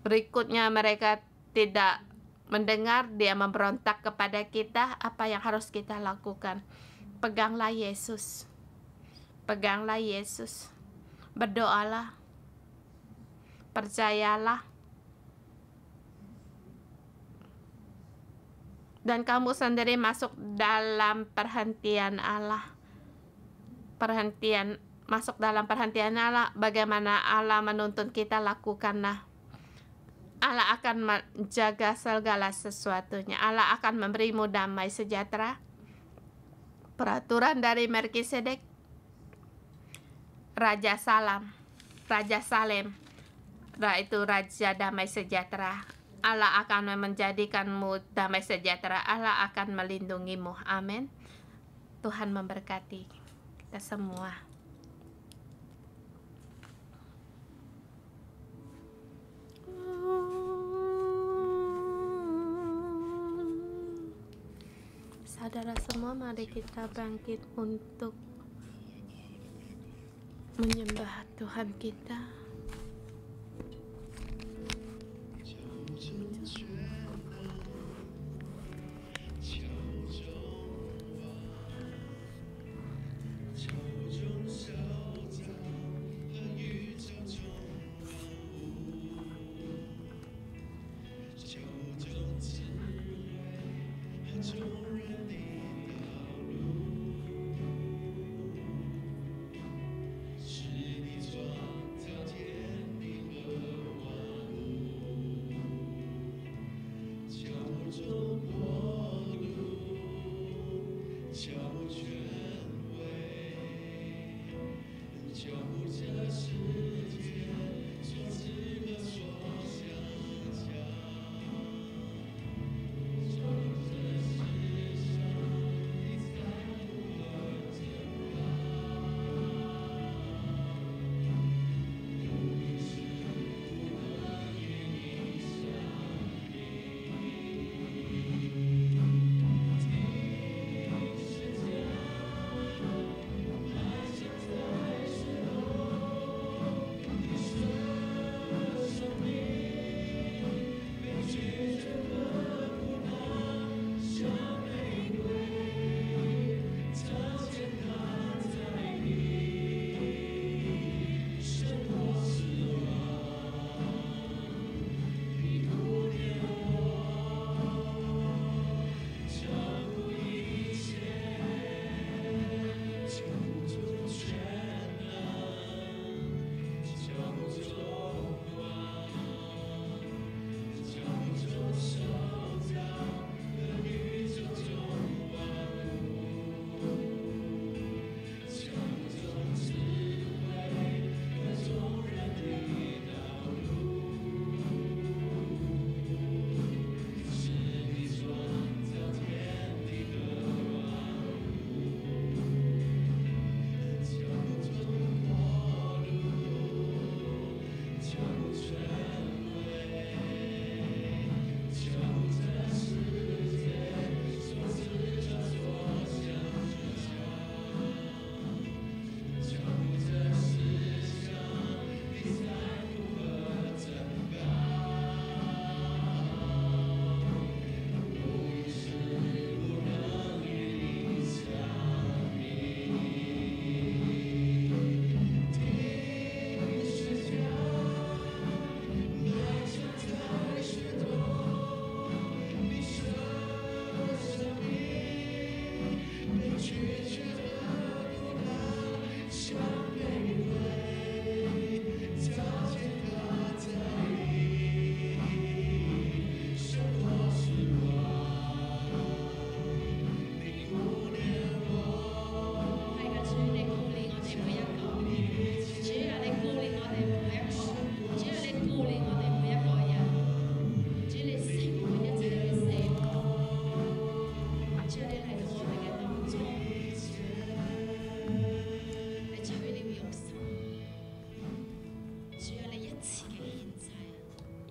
berikutnya mereka tidak mendengar, dia memberontak kepada kita, apa yang harus kita lakukan? Peganglah Yesus. Peganglah Yesus. Berdoalah. Percayalah. Dan kamu sendiri masuk dalam perhentian Allah. Masuk dalam perhentian Allah. Bagaimana Allah menuntun kita, lakukanlah. Allah akan menjaga segala sesuatunya. Allah akan memberimu damai sejahtera. Peraturan dari Melkisedek, Raja Salem, itu Raja damai sejahtera. Allah akan menjadikanmu damai sejahtera. Allah akan melindungimu. Amin. Tuhan memberkati kita semua. Saudara semua, mari kita bangkit untuk menyembah Tuhan kita.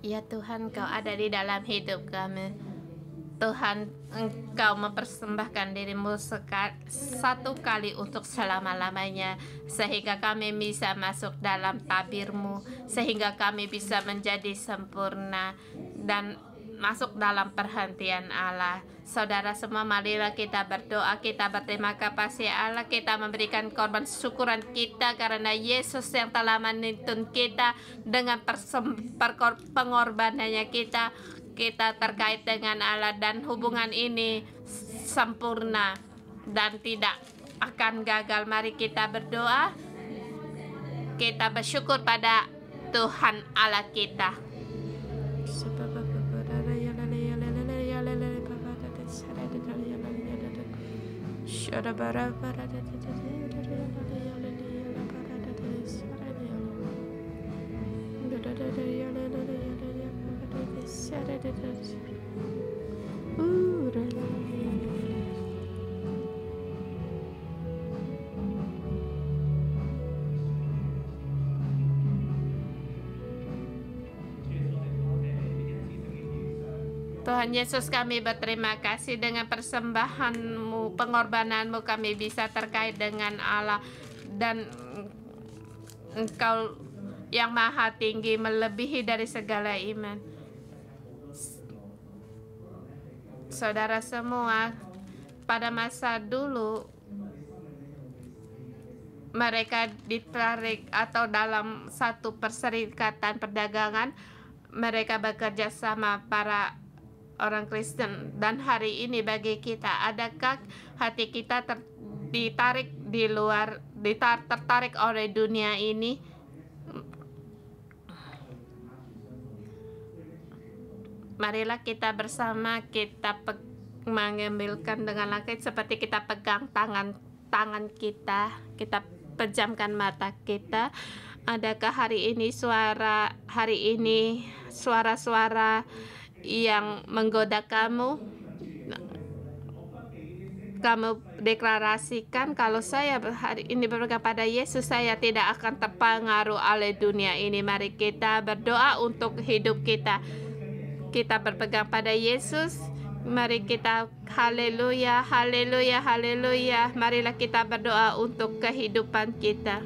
Ya Tuhan, Kau ada di dalam hidup kami. Tuhan, Engkau mempersembahkan dirimu satu kali untuk selama-lamanya, sehingga kami bisa masuk dalam tabir-Mu, sehingga kami bisa menjadi sempurna dan masuk dalam perhentian Allah. Saudara semua, marilah kita berdoa, kita berterima kasih Allah, kita memberikan korban syukuran kita karena Yesus yang telah menuntun kita dengan pengorbanannya kita terkait dengan Allah, dan hubungan ini sempurna dan tidak akan gagal. Mari kita berdoa, kita bersyukur pada Tuhan Allah kita. Tuhan Yesus, kami berterima kasih dengan persembahan-Mu, pengorbanan-Mu kami bisa terkait dengan Allah, dan Engkau yang maha tinggi melebihi dari segala iman. Saudara semua, pada masa dulu mereka ditarik atau dalam satu perserikatan perdagangan, mereka bekerja sama para orang Kristen. Dan hari ini bagi kita, adakah hati kita ditarik di luar, tertarik oleh dunia ini? Marilah kita bersama, kita mengambilkan dengan langit seperti kita pegang tangan kita, kita pejamkan mata kita. Adakah hari ini suara-suara yang menggoda kamu? Kamu deklarasikan, kalau saya hari ini berpegang pada Yesus, saya tidak akan terpengaruh oleh dunia ini. Mari kita berdoa untuk hidup kita. Kita berpegang pada Yesus. Mari kita haleluya, haleluya, haleluya. Marilah kita berdoa untuk kehidupan kita.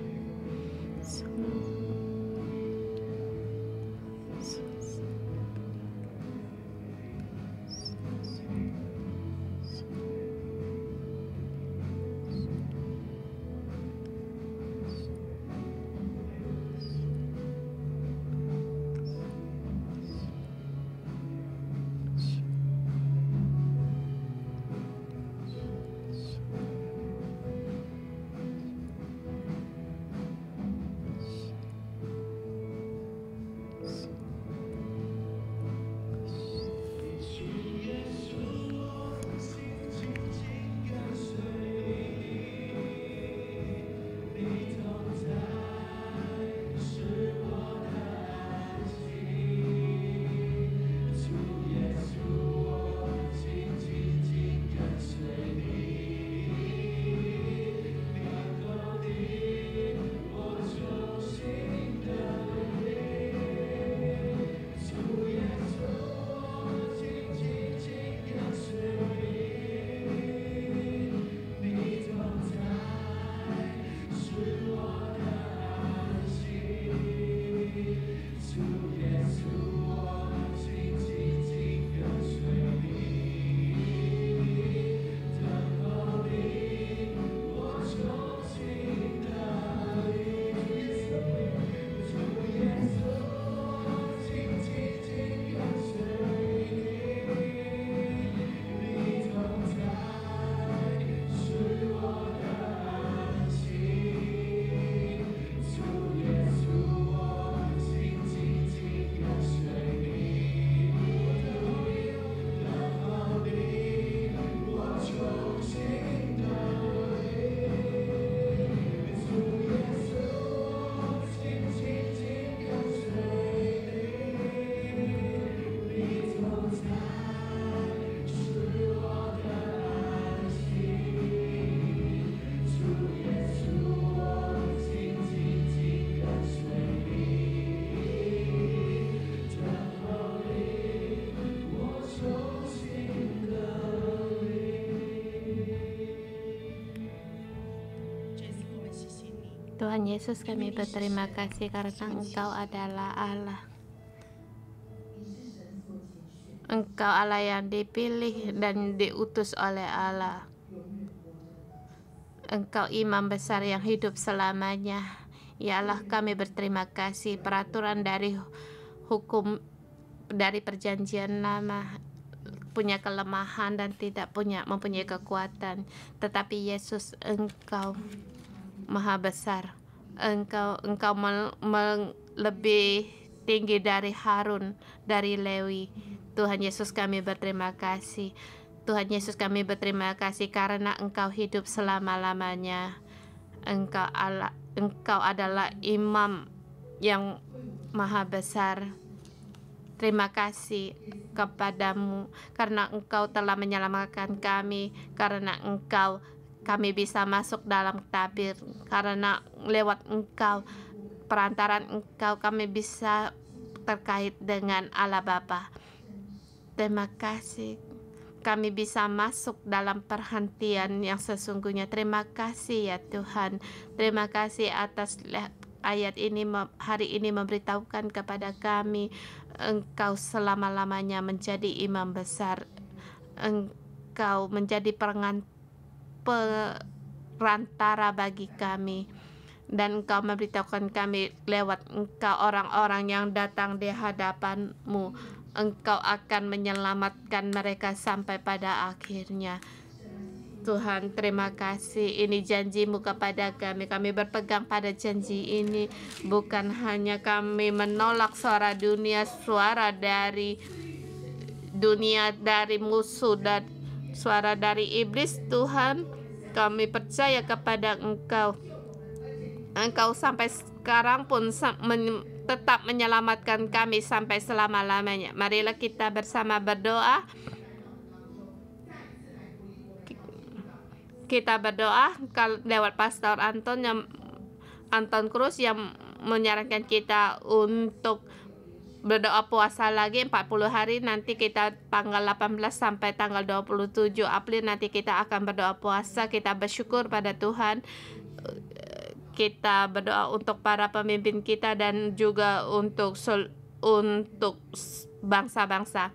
Tuhan Yesus, kami berterima kasih karena Engkau adalah Allah. Engkau Allah yang dipilih dan diutus oleh Allah. Engkau imam besar yang hidup selamanya. Ya Allah, kami berterima kasih. Peraturan dari hukum dari perjanjian lama punya kelemahan dan tidak mempunyai kekuatan. Tetapi Yesus, Engkau Maha Besar. Engkau lebih tinggi dari Harun, dari Lewi. Tuhan Yesus, kami berterima kasih. Tuhan Yesus, kami berterima kasih karena Engkau hidup selama-lamanya. Engkau adalah imam yang maha besar. Terima kasih kepadamu karena Engkau telah menyelamatkan kami, karena kami bisa masuk dalam tabir, karena lewat Engkau, perantaran Engkau, kami bisa terkait dengan Allah Bapa. Terima kasih kami bisa masuk dalam perhentian yang sesungguhnya. Terima kasih ya Tuhan. Terima kasih atas ayat ini hari ini memberitahukan kepada kami Engkau selama-lamanya menjadi imam besar. Engkau menjadi perantara bagi kami, dan Engkau memberitahukan kami lewat Engkau orang-orang yang datang di hadapan-Mu. Engkau akan menyelamatkan mereka sampai pada akhirnya. Tuhan, terima kasih. Ini janji-Mu kepada kami. Kami berpegang pada janji ini. Bukan hanya kami menolak suara dunia, suara dari dunia, dari musuh, dan suara dari iblis. Tuhan, kami percaya kepada Engkau. Engkau sampai sekarang pun tetap menyelamatkan kami sampai selama-lamanya. Marilah kita bersama berdoa. Kita berdoa lewat Pastor Anton Cruz yang menyarankan kita untuk berdoa puasa lagi 40 hari. Nanti kita tanggal 18 sampai tanggal 27 April nanti kita akan berdoa puasa. Kita bersyukur pada Tuhan. Kita berdoa untuk para pemimpin kita dan juga untuk bangsa-bangsa.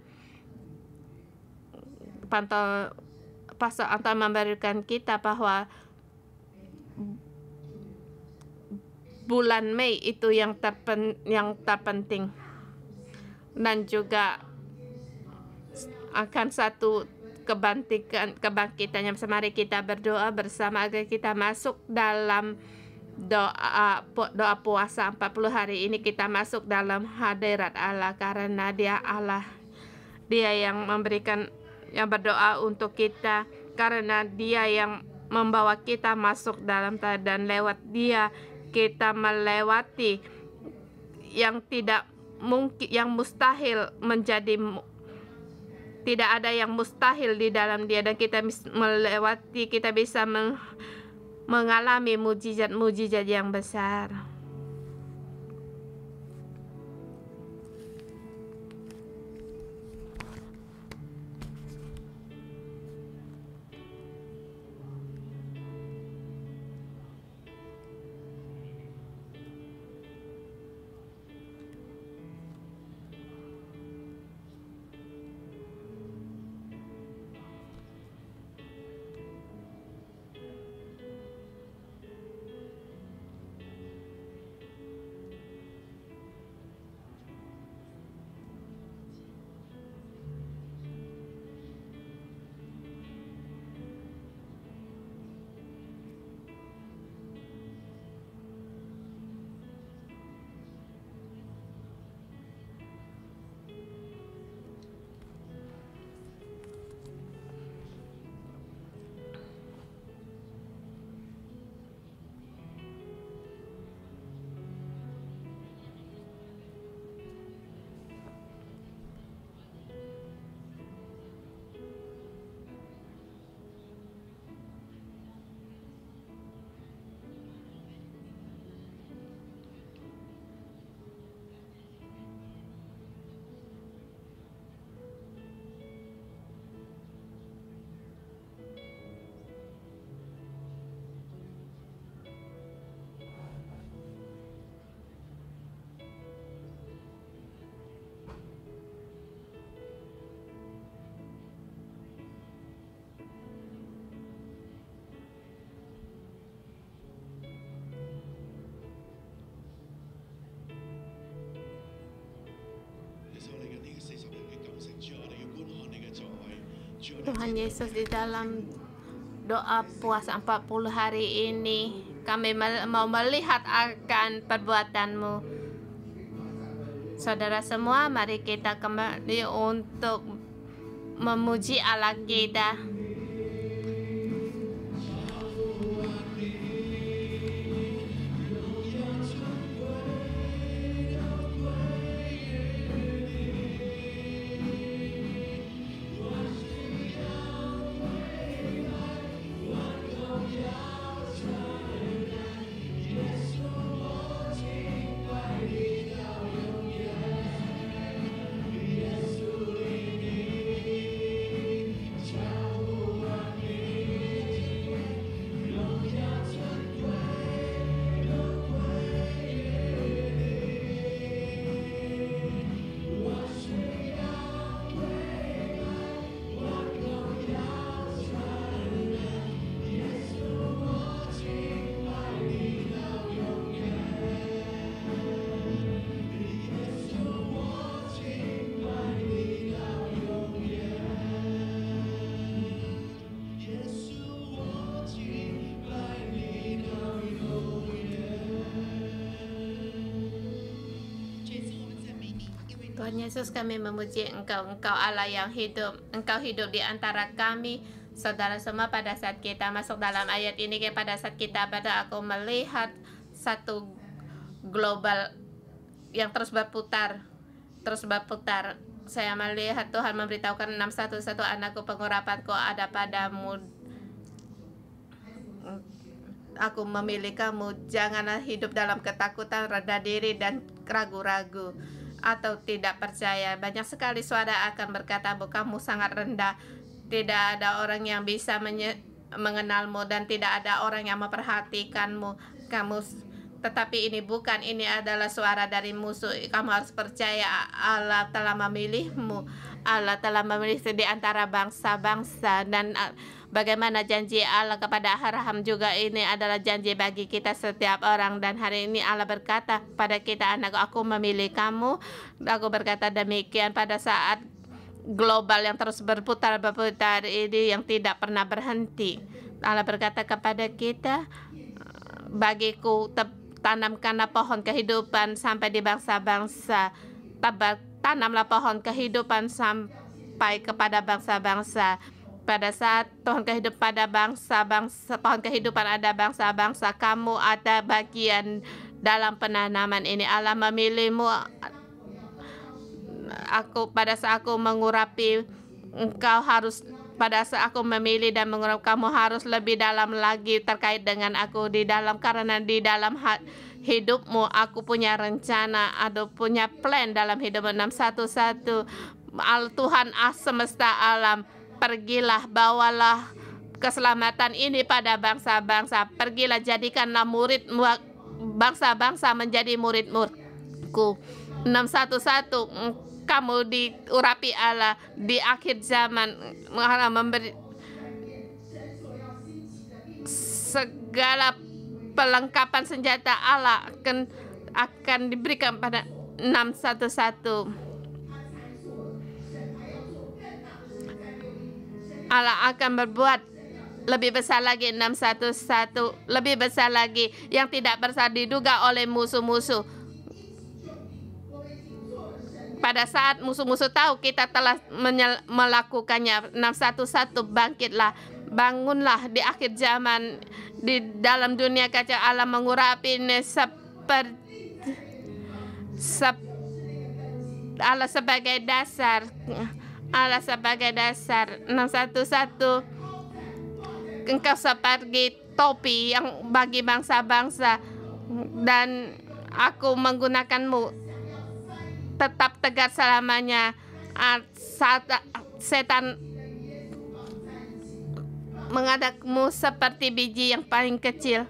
Pastor Anton memberikan kita bahwa bulan Mei itu yang terpenting, dan juga akan satu kebangkitan yang mari kita berdoa bersama agar kita masuk dalam doa puasa 40 hari ini. Kita masuk dalam hadirat Allah karena Dia Allah. Dia yang memberikan, yang berdoa untuk kita, karena Dia yang membawa kita masuk dalam, dan lewat Dia kita melewati yang tidak mungkin, yang mustahil menjadi tidak ada yang mustahil di dalam Dia, dan kita melewati, kita bisa mengalami mujizat-mujizat yang besar. Tuhan Yesus, di dalam doa puasa 40 hari ini, kami mau melihat akan perbuatan-Mu. Saudara semua, mari kita kembali untuk memuji Allah kita. Tuhan Yesus, kami memuji Engkau, Engkau Allah yang hidup. Engkau hidup di antara kami. Saudara semua, pada saat kita masuk dalam ayat ini, pada saat kita aku melihat satu global yang terus berputar. Saya melihat Tuhan memberitahukan 611, anakku, pengurapanku ada padamu. Aku memilih kamu. Janganlah hidup dalam ketakutan, rendah diri, dan ragu-ragu atau tidak percaya. Banyak sekali suara akan berkata bahwa kamu sangat rendah, tidak ada orang yang bisa mengenalmu, dan tidak ada orang yang memperhatikanmu. Tetapi ini bukan, ini adalah suara dari musuh. Kamu harus percaya Allah telah memilihmu. Allah telah memilih di antara bangsa-bangsa, dan bagaimana janji Allah kepada Abraham juga ini adalah janji bagi kita setiap orang. Dan hari ini Allah berkata pada kita, anakku, aku memilih kamu. Aku berkata demikian pada saat global yang terus berputar ini yang tidak pernah berhenti. Allah berkata kepada kita, bagiku tanamkanlah pohon kehidupan sampai di bangsa-bangsa. Tanamlah pohon kehidupan sampai kepada bangsa-bangsa. Pada saat pohon kehidupan pada bangsa-bangsa, pohon kehidupan ada bangsa-bangsa, kamu ada bagian dalam penanaman ini. Allah memilihmu. Pada saat aku mengurapi, engkau harus, pada saat aku memilih dan mengurapi, kamu harus lebih dalam lagi terkait dengan aku di dalam, karena di dalam hidupmu aku punya rencana, ada punya plan dalam hidupmu. 611, Tuhan semesta alam, pergilah, bawalah keselamatan ini pada bangsa-bangsa. Pergilah, jadikanlah murid bangsa-bangsa menjadi murid-muridku. 611, kamu diurapi Allah di akhir zaman. Allah memberi segala perlengkapan senjata Allah akan diberikan pada 611. Allah akan berbuat lebih besar lagi. 611 lebih besar lagi, yang tidak besar diduga oleh musuh-musuh. Pada saat musuh-musuh tahu kita telah melakukannya, 611, bangkitlah, bangunlah di akhir zaman. Di dalam dunia kacau, Allah mengurapi Allah sebagai dasar. Allah sebagai dasar. 611, engkau seperti topi yang bagi bangsa-bangsa, dan aku menggunakanmu tetap tegar selamanya. Saat setan mengadapmu seperti biji yang paling kecil,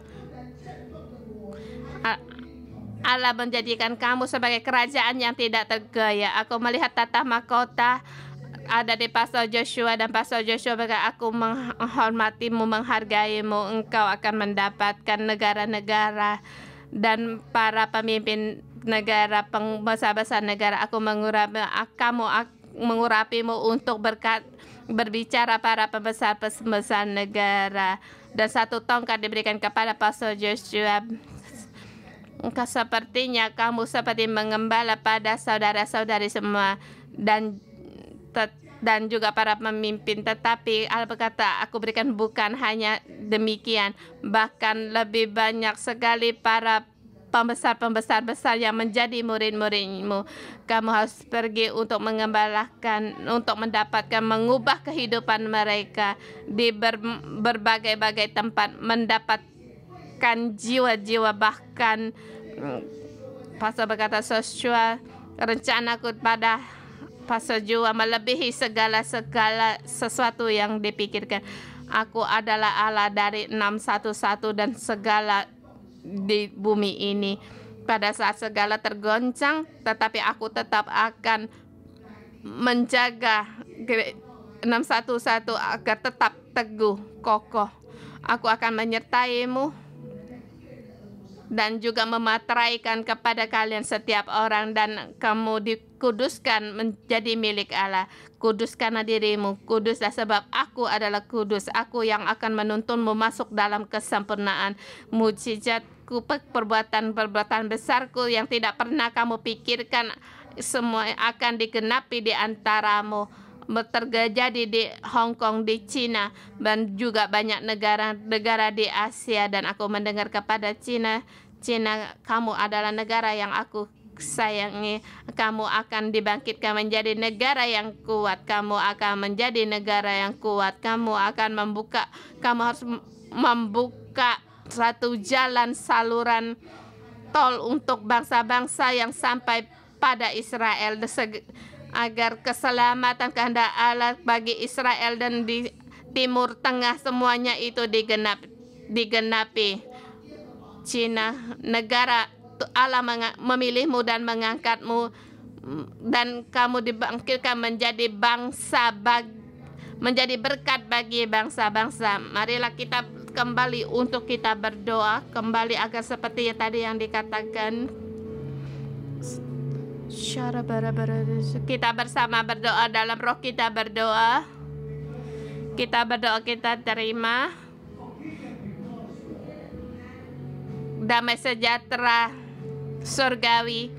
Allah menjadikan kamu sebagai kerajaan yang tidak tergoyah. Aku melihat tata mahkota ada di Pastor Joshua, dan Pastor Joshua berkata, aku menghormatimu, menghargaimu. Engkau akan mendapatkan negara-negara dan para pemimpin negara, penguasa besar negara. Aku mengurapimu untuk berkat berbicara para pembesar-pembesar negara, dan 1 tongkat diberikan kepada Pastor Joshua. Sepertinya kamu seperti mengembala pada saudara-saudari semua dan juga para pemimpin, tetapi Allah berkata, aku berikan bukan hanya demikian, bahkan lebih banyak sekali para pembesar-pembesar besar yang menjadi murid-muridmu. Kamu harus pergi untuk mengembalakan, untuk mendapatkan, mengubah kehidupan mereka di berbagai-bagai tempat, mendapatkan jiwa-jiwa. Bahkan Pastor berkata, Joshua, rencanaku pada Pastor Joshua melebihi segala sesuatu yang dipikirkan. Aku adalah Allah dari 611 dan segala di bumi ini. Pada saat segala tergoncang, tetapi aku tetap akan menjaga 611 agar tetap teguh, kokoh. Aku akan menyertaimu dan juga memateraikan kepada kalian setiap orang, dan kamu dikuduskan menjadi milik Allah. Kuduskanlah dirimu, kuduslah sebab aku adalah kudus. Aku yang akan menuntunmu masuk dalam kesempurnaan. Mujizatku, perbuatan besarku yang tidak pernah kamu pikirkan, semua akan digenapi di antaramu. Terjadi di Hong Kong, di Cina, dan juga banyak negara di Asia. Dan aku mendengar kepada Cina, kamu adalah negara yang aku sayangi. Kamu akan dibangkitkan menjadi negara yang kuat. Kamu akan menjadi negara yang kuat. Kamu harus membuka satu jalan saluran tol untuk bangsa-bangsa yang sampai pada Israel, agar keselamatan kehendak Allah bagi Israel dan di Timur Tengah semuanya itu digenapi. Cina, negara Allah memilihmu dan mengangkatmu, dan kamu dibangkitkan menjadi menjadi berkat bagi bangsa-bangsa. Marilah kita kembali untuk kita berdoa kembali agar seperti tadi yang dikatakan. Kita bersama berdoa dalam roh, kita berdoa, kita terima damai sejahtera surgawi.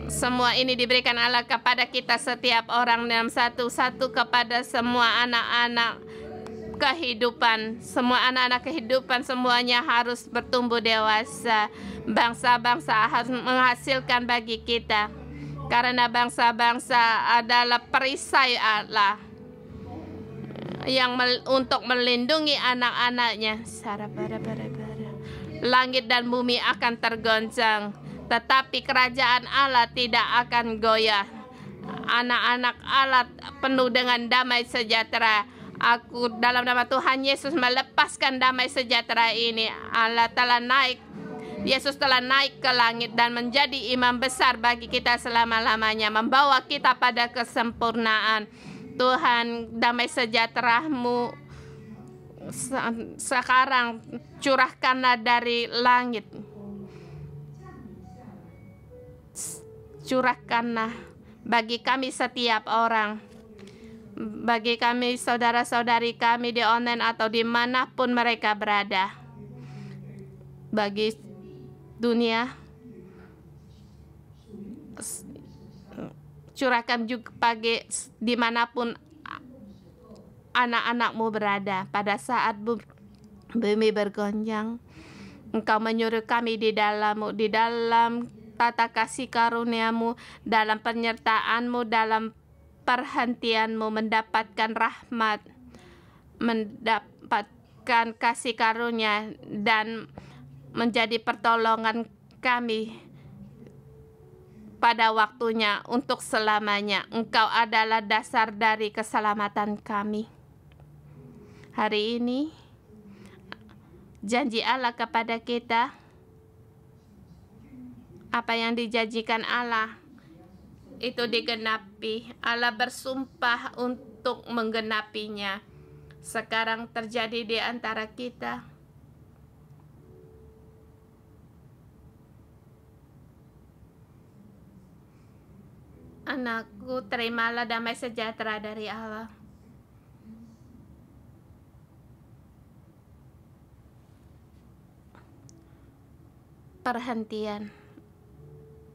Semua ini diberikan Allah kepada kita setiap orang dalam satu-satu, kepada semua anak-anak kehidupan. Semua anak-anak kehidupan semuanya harus bertumbuh dewasa. Bangsa-bangsa harus menghasilkan bagi kita, karena bangsa-bangsa adalah perisai Allah yang untuk melindungi anak-anaknya. Langit dan bumi akan tergoncang, tetapi kerajaan Allah tidak akan goyah. Anak-anak Allah penuh dengan damai sejahtera. Aku dalam nama Tuhan Yesus melepaskan damai sejahtera ini. Yesus telah naik ke langit dan menjadi imam besar bagi kita selama-lamanya, membawa kita pada kesempurnaan. Tuhan, damai sejahtera-Mu sekarang curahkanlah dari langit. Curahkanlah bagi kami setiap orang, bagi kami saudara-saudari kami di online atau dimanapun mereka berada, bagi dunia. Curahkan juga bagi dimanapun anak-anakmu berada. Pada saat bumi bergonjang, Engkau menyuruh kami di dalam tata kasih karuniamu, dalam penyertaanmu, dalam perhentianmu, mendapatkan rahmat, mendapatkan kasih karunia, dan menjadi pertolongan kami pada waktunya untuk selamanya. Engkau adalah dasar dari keselamatan kami. Hari ini janji Allah kepada kita, apa yang dijanjikan Allah itu digenapi. Allah bersumpah untuk menggenapinya. Sekarang terjadi di antara kita. Anakku, terimalah damai sejahtera dari Allah. Perhentian,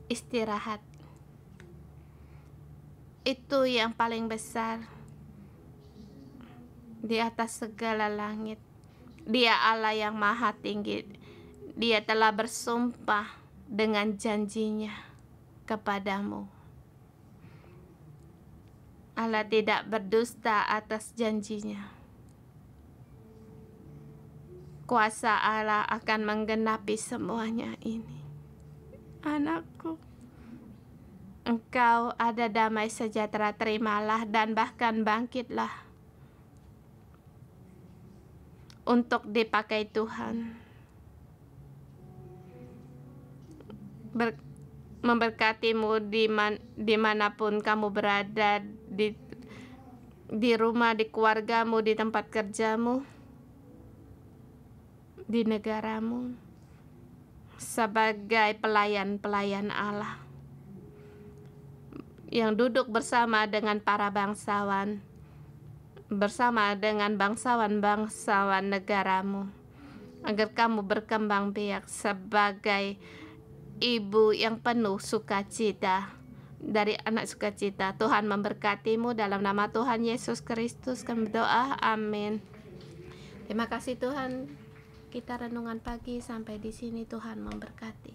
istirahat, itu yang paling besar di atas segala langit. Dia Allah yang maha tinggi. Dia telah bersumpah dengan janjinya kepadamu. Allah tidak berdusta atas janjinya. Kuasa Allah akan menggenapi semuanya ini. Anakku, engkau ada damai sejahtera, terimalah dan bahkan bangkitlah untuk dipakai Tuhan. Memberkatimu dimanapun kamu berada, di rumah, di keluargamu, di tempat kerjamu, di negaramu, sebagai pelayan-pelayan Allah yang duduk bersama dengan para bangsawan, bersama dengan bangsawan-bangsawan negaramu, agar kamu berkembang biak sebagai ibu yang penuh sukacita dari anak sukacita. Tuhan memberkatimu dalam nama Tuhan Yesus Kristus kami berdoa, amin. Terima kasih Tuhan. Kita renungan pagi sampai di sini. Tuhan memberkati.